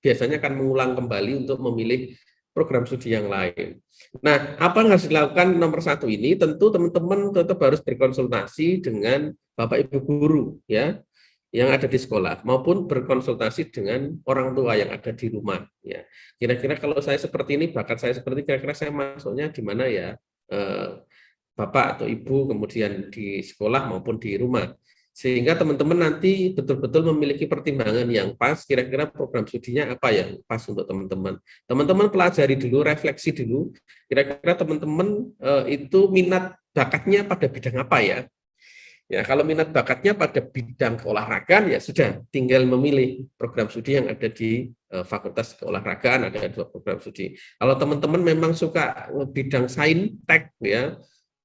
[SPEAKER 3] biasanya akan mengulang kembali untuk memilih program studi yang lain. Nah, apa yang harus dilakukan nomor 1 ini? Tentu teman-teman tetap harus berkonsultasi dengan Bapak Ibu guru ya, yang ada di sekolah, maupun berkonsultasi dengan orang tua yang ada di rumah. Ya, kira-kira kalau saya seperti ini, bakat saya seperti kira-kira saya masuknya di mana ya, Bapak atau Ibu, kemudian di sekolah maupun di rumah. Sehingga teman-teman nanti betul-betul memiliki pertimbangan yang pas, kira-kira program studinya apa yang pas untuk teman-teman. Teman-teman pelajari dulu, refleksi dulu, kira-kira teman-teman itu minat bakatnya pada bidang apa ya. Ya, kalau minat bakatnya pada bidang keolahragaan, ya sudah, tinggal memilih program studi yang ada di Fakultas Keolahragaan, ada 2 program studi. Kalau teman-teman memang suka bidang saintek, ya,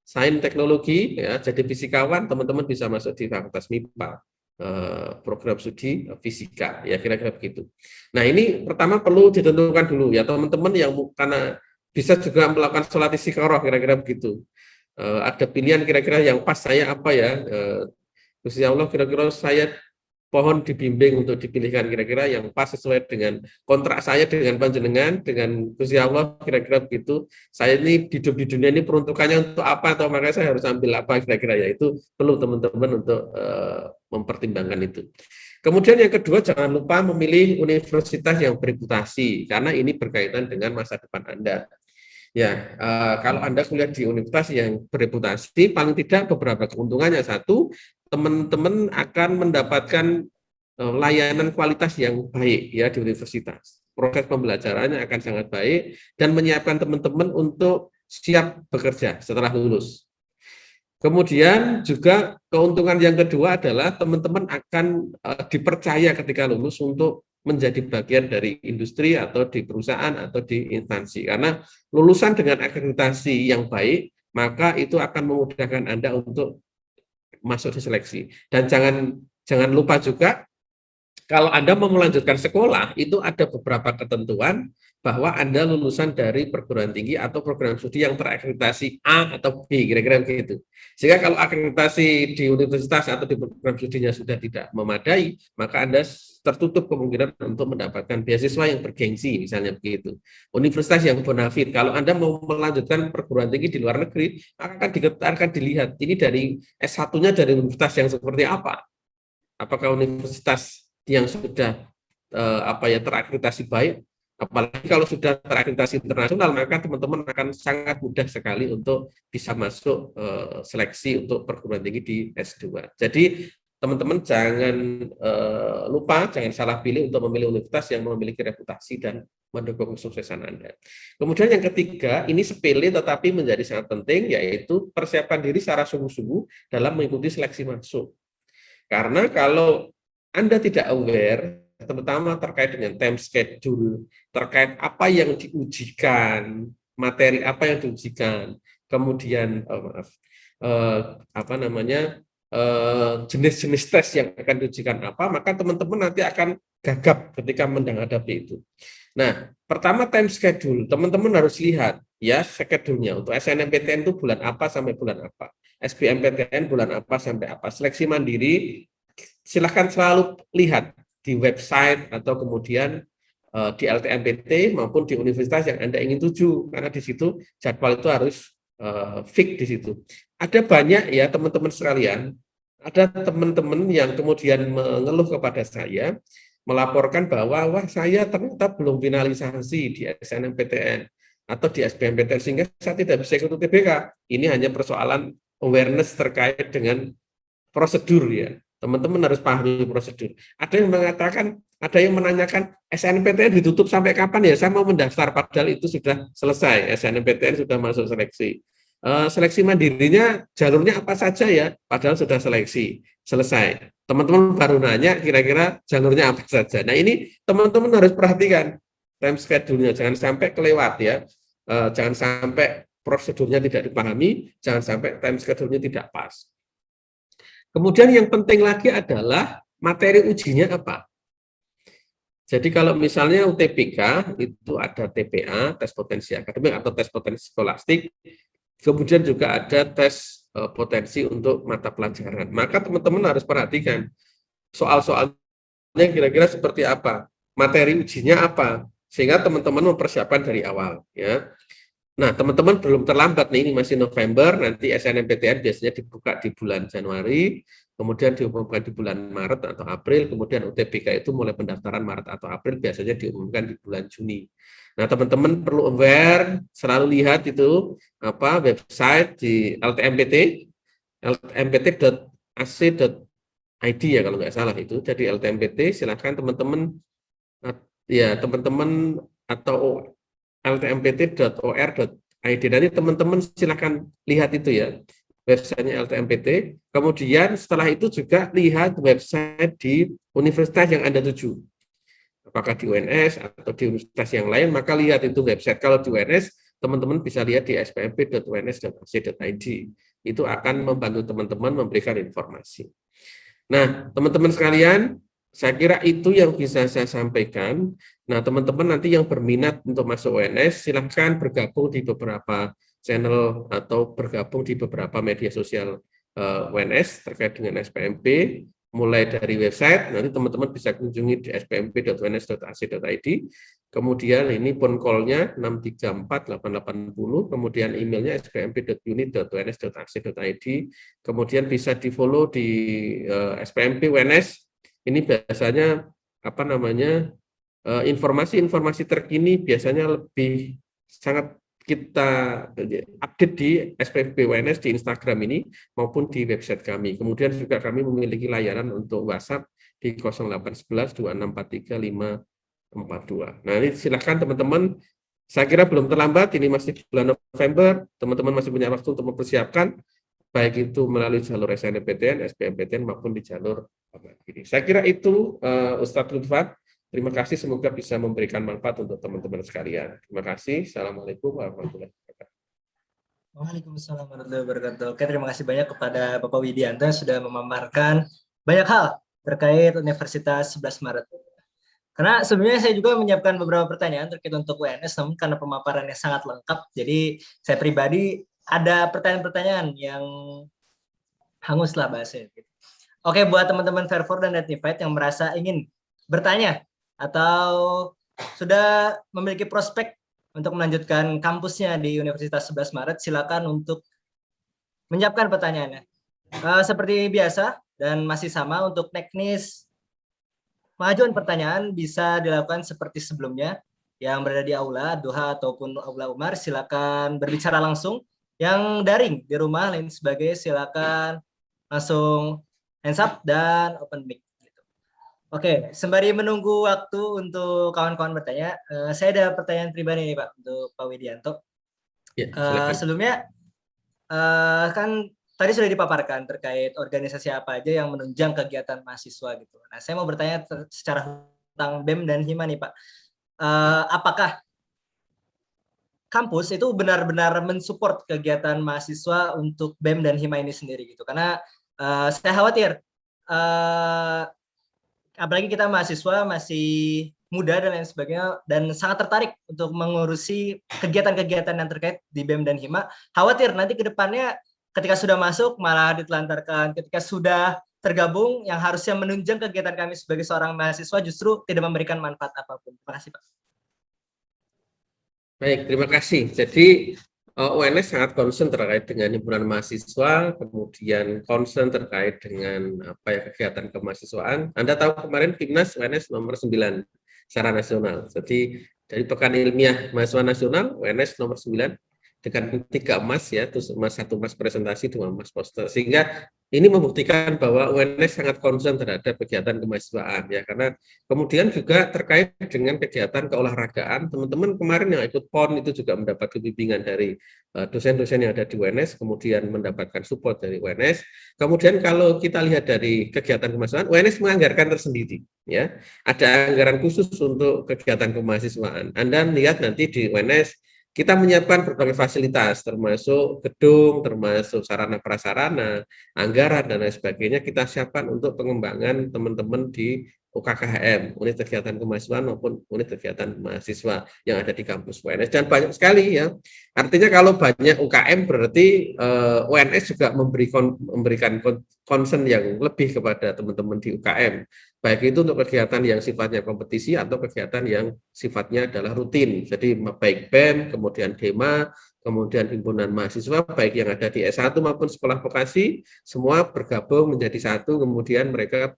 [SPEAKER 3] sains teknologi ya, jadi fisikawan, teman-teman bisa masuk di Fakultas MIPA, program studi fisika ya, kira-kira begitu. Nah ini pertama perlu ditentukan dulu ya teman-teman, yang karena bisa juga melakukan sholat istiqoroh, kira-kira begitu. Ada pilihan kira-kira yang pas saya apa ya, Gusti Allah, kira-kira saya pohon dibimbing untuk dipilihkan kira-kira yang pas sesuai dengan kontrak saya dengan panjenengan, dengan Gusti Allah, kira-kira begitu. Saya ini hidup di dunia ini peruntukannya untuk apa, atau makanya saya harus ambil apa, kira-kira ya. Itu perlu teman-teman untuk mempertimbangkan itu. Kemudian yang kedua, jangan lupa memilih universitas yang bereputasi, karena ini berkaitan dengan masa depan Anda. Ya, kalau Anda kuliah di universitas yang bereputasi, paling tidak beberapa keuntungannya. Satu, teman-teman akan mendapatkan layanan kualitas yang baik ya di universitas. Proses pembelajarannya akan sangat baik dan menyiapkan teman-teman untuk siap bekerja setelah lulus. Kemudian juga keuntungan yang kedua adalah teman-teman akan dipercaya ketika lulus untuk menjadi bagian dari industri atau di perusahaan atau di instansi. Karena lulusan dengan akreditasi yang baik, maka itu akan memudahkan Anda untuk masuk di seleksi. Dan jangan lupa juga, kalau Anda mau melanjutkan sekolah, itu ada beberapa ketentuan bahwa Anda lulusan dari perguruan tinggi atau program studi yang terakreditasi A atau B, kira-kira begitu. Sehingga kalau akreditasi di universitas atau di program studinya sudah tidak memadai, maka Anda tertutup kemungkinan untuk mendapatkan beasiswa yang bergengsi, misalnya begitu. Universitas yang bonafit, kalau Anda mau melanjutkan perguruan tinggi di luar negeri, maka akan dilihat, ini dari S1-nya dari universitas yang seperti apa. Apakah universitas yang sudah terakreditasi baik, apalagi kalau sudah terakreditasi internasional, maka teman-teman akan sangat mudah sekali untuk bisa masuk seleksi untuk perguruan tinggi di S2. Jadi teman-teman jangan lupa, jangan salah pilih untuk memilih universitas yang memiliki reputasi dan mendukung kesuksesan Anda. Kemudian yang ketiga, ini sepele tetapi menjadi sangat penting, yaitu persiapan diri secara sungguh-sungguh dalam mengikuti seleksi masuk. Karena kalau Anda tidak aware, terutama terkait dengan time schedule, terkait apa yang diujikan, materi apa yang diujikan, kemudian jenis-jenis tes yang akan diujikan apa, maka teman-teman nanti akan gagap ketika menghadapi itu. Nah, pertama time schedule, teman-teman harus lihat ya schedule-nya. Untuk SNMPTN itu bulan apa sampai bulan apa, SBMPTN bulan apa sampai apa. Seleksi mandiri silahkan selalu lihat di website atau kemudian di LTMPT maupun di universitas yang Anda ingin tuju, karena di situ jadwal itu harus fix di situ. Ada banyak ya teman-teman sekalian, ada teman-teman yang kemudian mengeluh kepada saya, melaporkan bahwa wah saya ternyata belum finalisasi di SNMPTN atau di SBMPTN sehingga saya tidak bisa ikut UTBK. Ini hanya persoalan awareness terkait dengan prosedur ya. Teman-teman harus pahami prosedur. Ada yang mengatakan, ada yang menanyakan SNMPTN ditutup sampai kapan ya? Saya mau mendaftar padahal itu sudah selesai. SNMPTN sudah masuk seleksi. Seleksi mandirinya jalurnya apa saja ya? Padahal sudah seleksi selesai. Teman-teman baru nanya kira-kira jalurnya apa saja. Nah ini teman-teman harus perhatikan time schedule-nya, jangan sampai kelewat ya. Jangan sampai prosedurnya tidak dipahami, jangan sampai time schedule-nya tidak pas. Kemudian yang penting lagi adalah materi ujinya apa. Jadi kalau misalnya UTBK itu ada TPA, tes potensi akademik atau tes potensi skolastik, kemudian juga ada tes potensi untuk mata pelajaran. Maka teman-teman harus perhatikan soal-soalnya kira-kira seperti apa, materi ujinya apa, sehingga teman-teman mempersiapkan dari awal. Ya. Nah, teman-teman belum terlambat nih, ini masih November, nanti SNMPTN biasanya dibuka di bulan Januari, kemudian diumumkan di bulan Maret atau April, kemudian UTBK itu mulai pendaftaran Maret atau April, biasanya diumumkan di bulan Juni. Nah, teman-teman perlu aware, selalu lihat itu apa website di LTMPT, ltmpt.ac.id ya kalau nggak salah itu. Jadi LTMPT, silakan teman-teman atau ltmpt.or.id. Nanti teman-teman silakan lihat itu ya, websitenya LTMPT. Kemudian setelah itu juga lihat website di universitas yang Anda tuju. Apakah di UNS atau di universitas yang lain, maka lihat itu website. Kalau di UNS, teman-teman bisa lihat di spmp.uns.ac.id. Itu akan membantu teman-teman memberikan informasi. Nah, teman-teman sekalian, saya kira itu yang bisa saya sampaikan. Nah, teman-teman nanti yang berminat untuk masuk UNS, silahkan bergabung di beberapa channel atau bergabung di beberapa media sosial UNS terkait dengan SPMP, mulai dari website, nanti teman-teman bisa kunjungi di spmp.uns.ac.id, kemudian ini phone call-nya 634-880, kemudian emailnya spmp.unit.uns.ac.id, kemudian bisa di-follow di SPMP UNS, Ini biasanya apa namanya informasi-informasi terkini biasanya lebih sangat kita update di SPB WNS di Instagram ini maupun di website kami. Kemudian juga kami memiliki layanan untuk WhatsApp di 0811 2643 542. Nah, ini silakan teman-teman. Saya kira belum terlambat, ini masih bulan November, teman-teman masih punya waktu untuk mempersiapkan, baik itu melalui jalur SNMPTN, SBMPTN maupun di jalur ini. Saya kira itu Ustadz Lutfan. Terima kasih, semoga bisa memberikan manfaat untuk teman-teman sekalian. Terima kasih. Assalamualaikum warahmatullahi wabarakatuh.
[SPEAKER 1] Waalaikumsalam warahmatullahi wabarakatuh. Oke, terima kasih banyak kepada Bapak Widianto yang sudah memaparkan banyak hal terkait Universitas 11 Maret. Karena sebenarnya saya juga menyiapkan beberapa pertanyaan terkait untuk UNS, namun karena pemaparannya sangat lengkap, jadi saya pribadi ada pertanyaan-pertanyaan yang hangus lah bahasanya. Oke, buat teman-teman Fairfor dan Netnified yang merasa ingin bertanya atau sudah memiliki prospek untuk melanjutkan kampusnya di Universitas 11 Maret, silakan untuk menyiapkan pertanyaannya. Seperti biasa dan masih sama, untuk teknis pengajuan pertanyaan bisa dilakukan seperti sebelumnya. Yang berada di aula Duha ataupun aula Umar, silakan berbicara langsung. Yang daring di rumah lain sebagai silakan langsung hands up dan open mic. Oke, sembari menunggu waktu untuk kawan-kawan bertanya, saya ada pertanyaan pribadi nih Pak untuk Pak Widianto.
[SPEAKER 3] Ya,
[SPEAKER 1] sebelumnya kan tadi sudah dipaparkan terkait organisasi apa aja yang menunjang kegiatan mahasiswa gitu. Nah, saya mau bertanya secara tentang BEM dan HIMA nih Pak. Apakah kampus itu benar-benar mensupport kegiatan mahasiswa untuk BEM dan HIMA ini sendiri gitu? Karena saya khawatir apalagi kita mahasiswa masih muda dan lain sebagainya dan sangat tertarik untuk mengurusi kegiatan-kegiatan yang terkait di BEM dan HIMA. Khawatir nanti ke depannya ketika sudah masuk malah ditelantarkan, ketika sudah tergabung yang harusnya menunjang kegiatan kami sebagai seorang mahasiswa justru tidak memberikan manfaat apapun. Terima kasih Pak.
[SPEAKER 3] Baik, terima kasih. Jadi UNS sangat concern terkait dengan himpunan mahasiswa, kemudian concern terkait dengan kegiatan kemahasiswaan. Anda tahu kemarin Timnas UNS nomor 9 secara nasional. Jadi dari Pekan Ilmiah Mahasiswa Nasional, UNS nomor 9 dengan 3 emas ya, terus emas 1 emas presentasi, 2 emas poster. Sehingga ini membuktikan bahwa UNS sangat concern terhadap kegiatan kemahasiswaan ya, karena kemudian juga terkait dengan kegiatan keolahragaan, teman-teman kemarin yang ikut PON itu juga mendapat bimbingan dari dosen-dosen yang ada di UNS, kemudian mendapatkan support dari UNS. Kemudian kalau kita lihat dari kegiatan kemahasiswaan, UNS menganggarkan tersendiri ya. Ada anggaran khusus untuk kegiatan kemahasiswaan. Anda lihat nanti di UNS kita menyiapkan berbagai fasilitas, termasuk gedung, termasuk sarana prasarana, anggaran, dan lain sebagainya kita siapkan untuk pengembangan teman-teman di UKKHM, unit kegiatan kemahasiswaan maupun unit kegiatan mahasiswa yang ada di kampus UNS. Dan banyak sekali ya, artinya kalau banyak UKM berarti UNS juga memberikan concern yang lebih kepada teman-teman di UKM. Baik itu untuk kegiatan yang sifatnya kompetisi atau kegiatan yang sifatnya adalah rutin. Jadi baik BEM, kemudian DEMA, kemudian himpunan mahasiswa, baik yang ada di S1 maupun sekolah vokasi, semua bergabung menjadi satu, kemudian mereka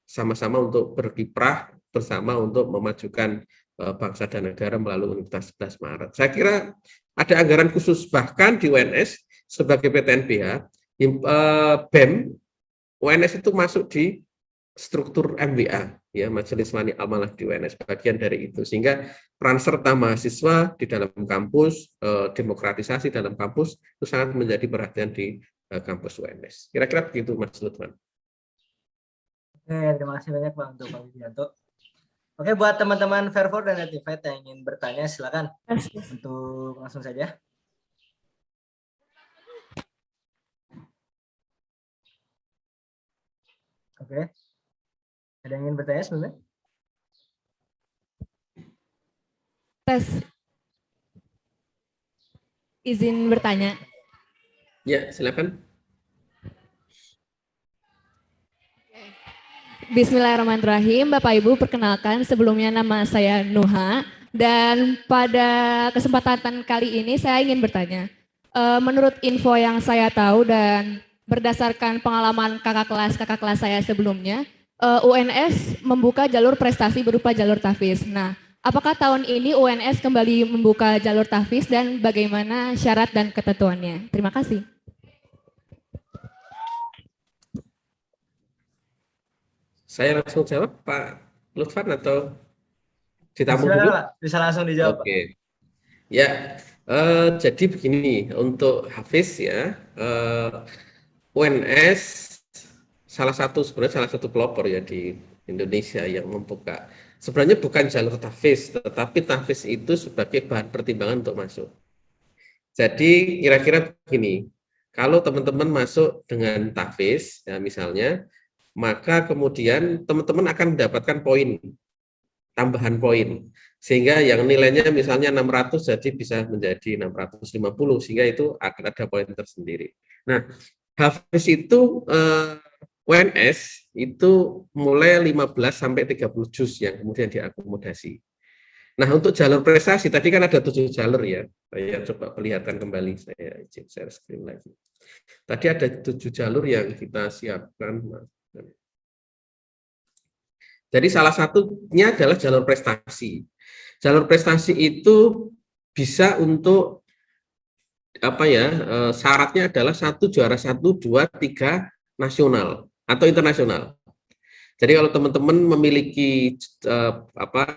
[SPEAKER 3] sama-sama untuk berkiprah bersama untuk memajukan bangsa dan negara melalui Universitas 11 Maret. Saya kira ada anggaran khusus bahkan di UNS sebagai PTNBH, BEM, UNS itu masuk di struktur MWA ya, Majelis Wali Amalah di UNS, bagian dari itu, sehingga peran serta mahasiswa di dalam kampus, demokratisasi dalam kampus itu sangat menjadi perhatian di kampus UNS. Kira-kira begitu Mas Lutfan.
[SPEAKER 1] Oke, terima kasih banyak Pak untuk Pak Widianto. Oke, buat teman-teman Fairfor dan Netnified yang ingin bertanya silakan untuk langsung saja. Oke. Ada yang ingin bertanya sebelumnya?
[SPEAKER 4] Tes. Izin bertanya.
[SPEAKER 3] Ya, silakan.
[SPEAKER 4] Bismillahirrahmanirrahim. Bapak Ibu, perkenalkan sebelumnya nama saya Nuha dan pada kesempatan kali ini saya ingin bertanya. Menurut info yang saya tahu dan berdasarkan pengalaman kakak kelas saya sebelumnya, UNS membuka jalur prestasi berupa jalur tahfiz. Nah, apakah tahun ini UNS kembali membuka jalur tahfiz dan bagaimana syarat dan ketentuannya? Terima kasih.
[SPEAKER 3] Saya langsung jawab, Pak Lutfan, atau ditamu
[SPEAKER 1] Silakan
[SPEAKER 3] dulu?
[SPEAKER 1] Pak, bisa langsung dijawab Pak.
[SPEAKER 3] Oke. Ya, jadi begini, untuk Hafiz ya, UNS sebenarnya salah satu pelopor ya di Indonesia yang membuka. Sebenarnya bukan jalur tahfiz, tetapi tahfiz itu sebagai bahan pertimbangan untuk masuk. Jadi kira-kira begini, kalau teman-teman masuk dengan tahfiz, ya misalnya, maka kemudian teman-teman akan mendapatkan poin, tambahan poin. Sehingga yang nilainya misalnya 600 jadi bisa menjadi 650, sehingga itu akan ada poin tersendiri. Nah, Hafiz itu UNS itu mulai 15 sampai 30 juz yang kemudian diakomodasi. Nah, untuk jalur prestasi tadi kan ada 7 jalur ya. Saya coba perlihatkan kembali, saya izin share screen lagi. Tadi ada 7 jalur yang kita siapkan. Jadi salah satunya adalah jalur prestasi. Jalur prestasi itu bisa untuk apa ya, syaratnya adalah juara 1, 2, 3 nasional atau internasional. Jadi kalau teman-teman memiliki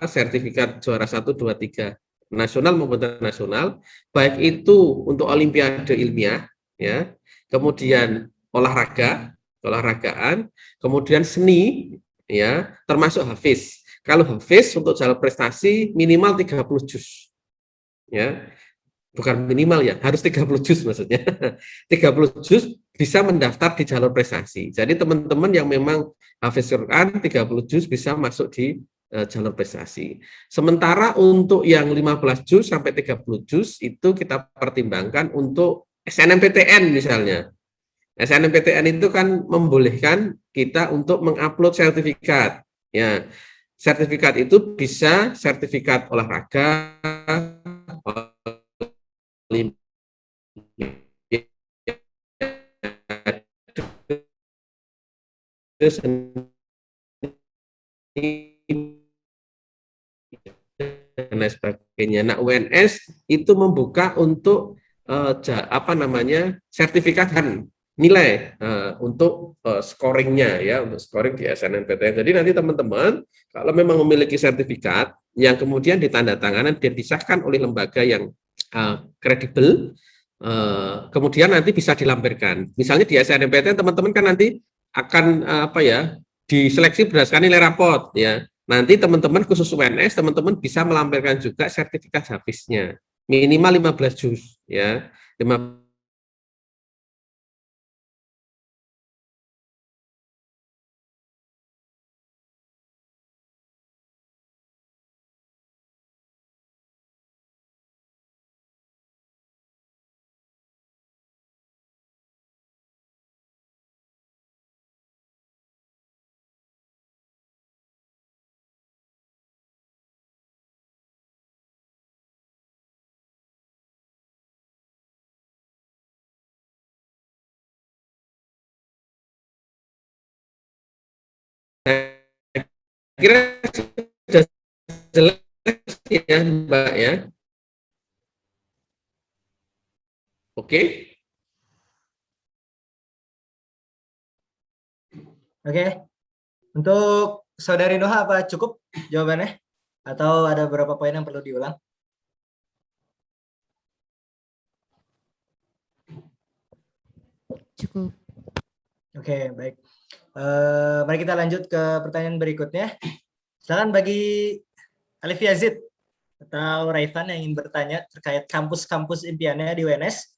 [SPEAKER 3] sertifikat juara 1, 2, 3 nasional maupun internasional, baik itu untuk olimpiade ilmiah ya, kemudian olahragaan, kemudian seni ya, termasuk hafiz. Kalau hafiz untuk jalur prestasi minimal 30 juz. Ya. Bukan minimal ya, harus 30 juz maksudnya. 30 juz bisa mendaftar di jalur prestasi. Jadi teman-teman yang memang hafiz Quran 30 juz bisa masuk di jalur prestasi. Sementara untuk yang 15 juz sampai 30 juz itu kita pertimbangkan untuk SNMPTN misalnya. SNMPTN itu kan membolehkan kita untuk mengupload sertifikat. Ya, sertifikat itu bisa sertifikat olahraga, dan lain sebagainya. Nah, UNS itu membuka untuk sertifikatan nilai untuk scoringnya ya, untuk scoring di SNMPTN. Jadi nanti teman-teman kalau memang memiliki sertifikat yang kemudian ditandatangani dan disahkan oleh lembaga yang kredibel, kemudian nanti bisa dilampirkan. Misalnya di SNMPTN teman-teman kan nanti akan diseleksi berdasarkan nilai rapot ya. Nanti teman-teman khusus UNS teman-teman bisa melampirkan juga sertifikat hafiznya minimal 15 juz ya. 15 kira sudah jelas ya Mbak ya. Oke.
[SPEAKER 1] Oke, untuk Saudari Noha apa cukup jawabannya? Atau ada beberapa poin yang perlu diulang?
[SPEAKER 4] Cukup.
[SPEAKER 1] Oke, baik. Mari kita lanjut ke pertanyaan berikutnya. Silakan bagi Alif Yazid atau Raifan yang ingin bertanya terkait kampus-kampus impiannya di UNS.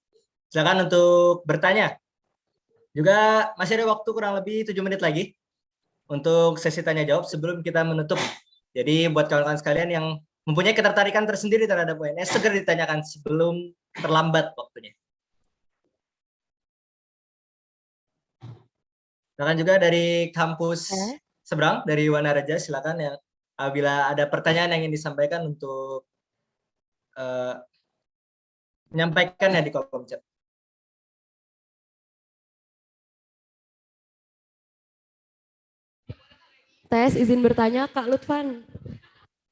[SPEAKER 1] Silakan untuk bertanya. Juga masih ada waktu kurang lebih 7 menit lagi untuk sesi tanya jawab sebelum kita menutup. Jadi buat kawan-kawan sekalian yang mempunyai ketertarikan tersendiri terhadap UNS, segera ditanyakan sebelum terlambat waktunya. Silakan juga dari kampus seberang, dari Wanaraja, silakan ya. Apabila ada pertanyaan yang ingin disampaikan untuk menyampaikannya di kolom chat.
[SPEAKER 5] Tes, izin bertanya Kak Lutfan.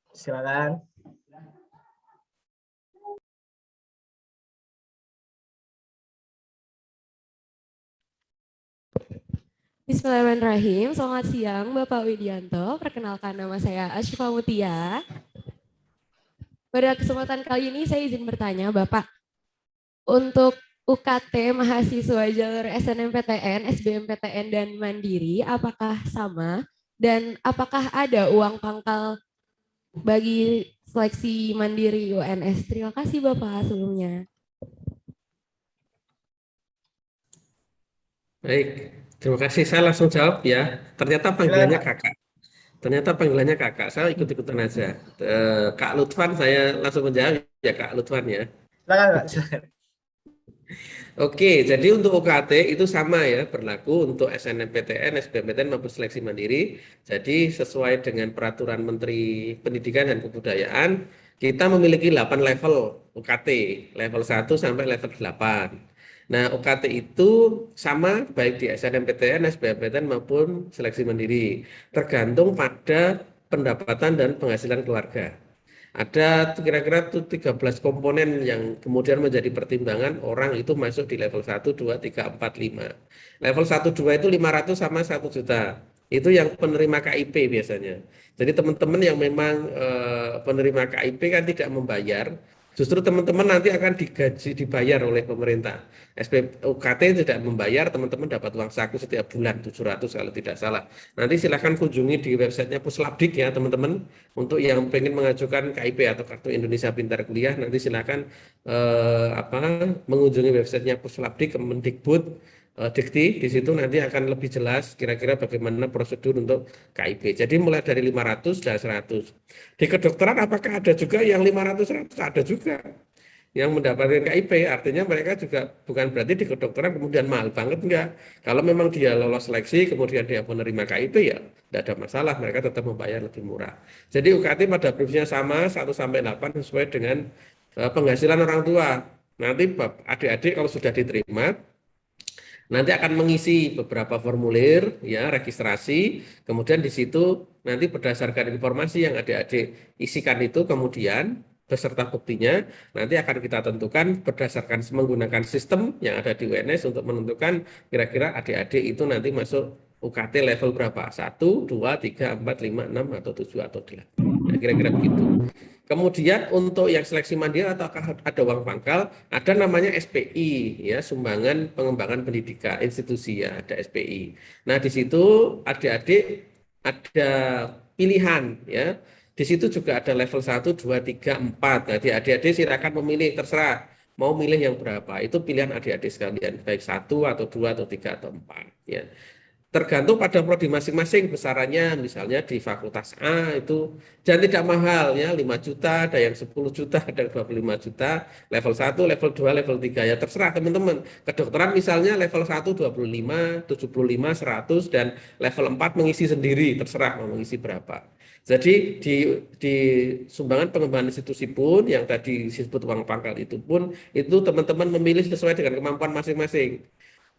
[SPEAKER 1] Silakan.
[SPEAKER 5] Bismillahirrahmanirrahim. Selamat siang Bapak Widianto. Perkenalkan nama saya Asyifa Mutia. Pada kesempatan kali ini saya izin bertanya Bapak, untuk UKT mahasiswa jalur SNMPTN, SBMPTN, dan Mandiri, apakah sama? Dan apakah ada uang pangkal bagi seleksi Mandiri UNS? Terima kasih Bapak sebelumnya.
[SPEAKER 3] Baik, terima kasih. Saya langsung jawab ya. Ternyata panggilannya
[SPEAKER 1] Silakan, Pak.
[SPEAKER 3] kakak. Ternyata panggilannya kakak. Saya ikut-ikutan aja. Kak Lutfan, saya langsung menjawab ya Kak Lutfan ya.
[SPEAKER 1] Silakan, Pak. Silakan.
[SPEAKER 3] Oke, jadi untuk UKT itu sama ya, berlaku untuk SNMPTN, SBMPTN maupun seleksi mandiri. Jadi sesuai dengan peraturan Menteri Pendidikan dan Kebudayaan, kita memiliki 8 level UKT, level 1 sampai level 8. Nah, UKT itu sama baik di SNMPTN, SBMPTN maupun seleksi mandiri, tergantung pada pendapatan dan penghasilan keluarga. Ada kira-kira tuh 13 komponen yang kemudian menjadi pertimbangan orang itu masuk di level 1, 2, 3, 4, 5. Level 1, 2 itu 500 sama 1 juta. Itu yang penerima KIP biasanya. Jadi teman-teman yang memang penerima KIP kan tidak membayar, justru teman-teman nanti akan digaji dibayar oleh pemerintah. UKT tidak membayar, teman-teman dapat uang saku setiap bulan 700 kalau tidak salah. Nanti silahkan kunjungi di websitenya Puslabdik ya teman-teman. Untuk yang pengen mengajukan KIP atau Kartu Indonesia Pintar Kuliah, nanti silakan mengunjungi websitenya Puslabdik Kemendikbud Dikti. Di situ nanti akan lebih jelas kira-kira bagaimana prosedur untuk KIP. Jadi mulai dari 500 dan 100. Di kedokteran apakah ada juga yang 500 100? Ada juga yang mendapatkan KIP, artinya mereka juga bukan berarti di kedokteran kemudian mahal banget, enggak. Kalau memang dia lolos seleksi, kemudian dia menerima KIP ya tidak ada masalah, mereka tetap membayar lebih murah. Jadi UKT pada prinsipnya sama 1 sampai 8 sesuai dengan penghasilan orang tua. Nanti adik-adik kalau sudah diterima, nanti akan mengisi beberapa formulir ya registrasi, kemudian di situ nanti berdasarkan informasi yang adik-adik isikan itu kemudian beserta buktinya nanti akan kita tentukan berdasarkan menggunakan sistem yang ada di UNS untuk menentukan kira-kira adik-adik itu nanti masuk UKT level berapa, 1, 2, 3, 4, 5, 6 atau 7 atau 8. Nah, kira-kira begitu. Kemudian untuk yang seleksi mandiri atau ada uang pangkal, ada namanya SPI ya, sumbangan pengembangan pendidikan institusi ya, ada SPI. Nah, di situ adik-adik ada pilihan ya. Di situ juga ada level 1, 2, 3, 4. Nah, adik-adik silakan memilih, terserah mau milih yang berapa. Itu pilihan adik-adik sekalian, baik 1 atau 2 atau 3 atau 4 ya. Tergantung pada prodi masing-masing besarannya, misalnya di fakultas A itu dan tidak mahal ya, 5 juta, ada yang 10 juta, ada yang 25 juta, level 1, level 2, level 3 ya terserah teman-teman. Kedokteran misalnya level 1 25, 75, 100 dan level 4 mengisi sendiri, terserah mau mengisi berapa. Jadi di sumbangan pengembangan institusi pun yang tadi disebut uang pangkal itu pun itu teman-teman memilih sesuai dengan kemampuan masing-masing.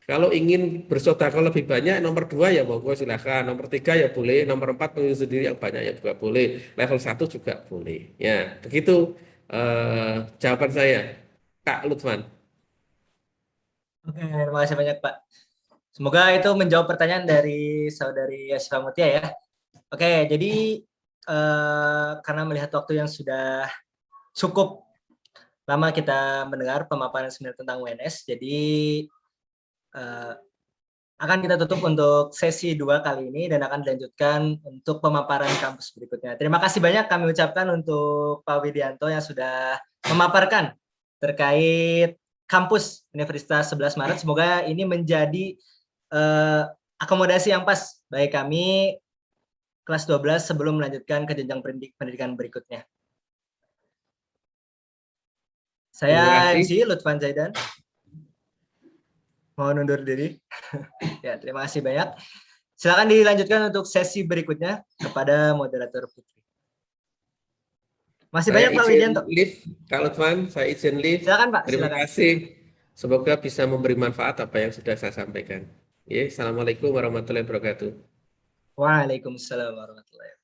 [SPEAKER 3] Kalau ingin bersedekah lebih banyak, nomor 2 ya monggo silakan, nomor 3 ya boleh, nomor 4 pilih sendiri yang banyak ya juga boleh, level 1 juga boleh. Ya, begitu jawaban saya, Kak Lutfan.
[SPEAKER 1] Oke, terima kasih banyak, Pak. Semoga itu menjawab pertanyaan dari saudari Asyifa Mutia ya. Oke, jadi karena melihat waktu yang sudah cukup lama kita mendengar pemaparan seminar tentang UNS, jadi akan kita tutup untuk sesi 2 kali ini dan akan dilanjutkan untuk pemaparan kampus berikutnya. Terima kasih banyak kami ucapkan untuk Pak Widianto yang sudah memaparkan terkait kampus Universitas 11 Maret. Semoga ini menjadi akomodasi yang pas bagi kami kelas 12 sebelum melanjutkan ke jenjang pendidikan berikutnya. Saya MC Lutfan Zaidan. Mohon undur diri. Ya, terima kasih banyak. Silakan dilanjutkan untuk sesi berikutnya kepada moderator Putri. Masih banyak Pak Widianto.
[SPEAKER 3] Kak Lutfan, saya izin live.
[SPEAKER 1] Silakan Pak.
[SPEAKER 3] Terima
[SPEAKER 1] Silakan.
[SPEAKER 3] kasih. Semoga bisa memberi manfaat apa yang sudah saya sampaikan. Ya, Assalamualaikum warahmatullahi wabarakatuh.
[SPEAKER 1] Waalaikumsalam warahmatullahi wabarakatuh.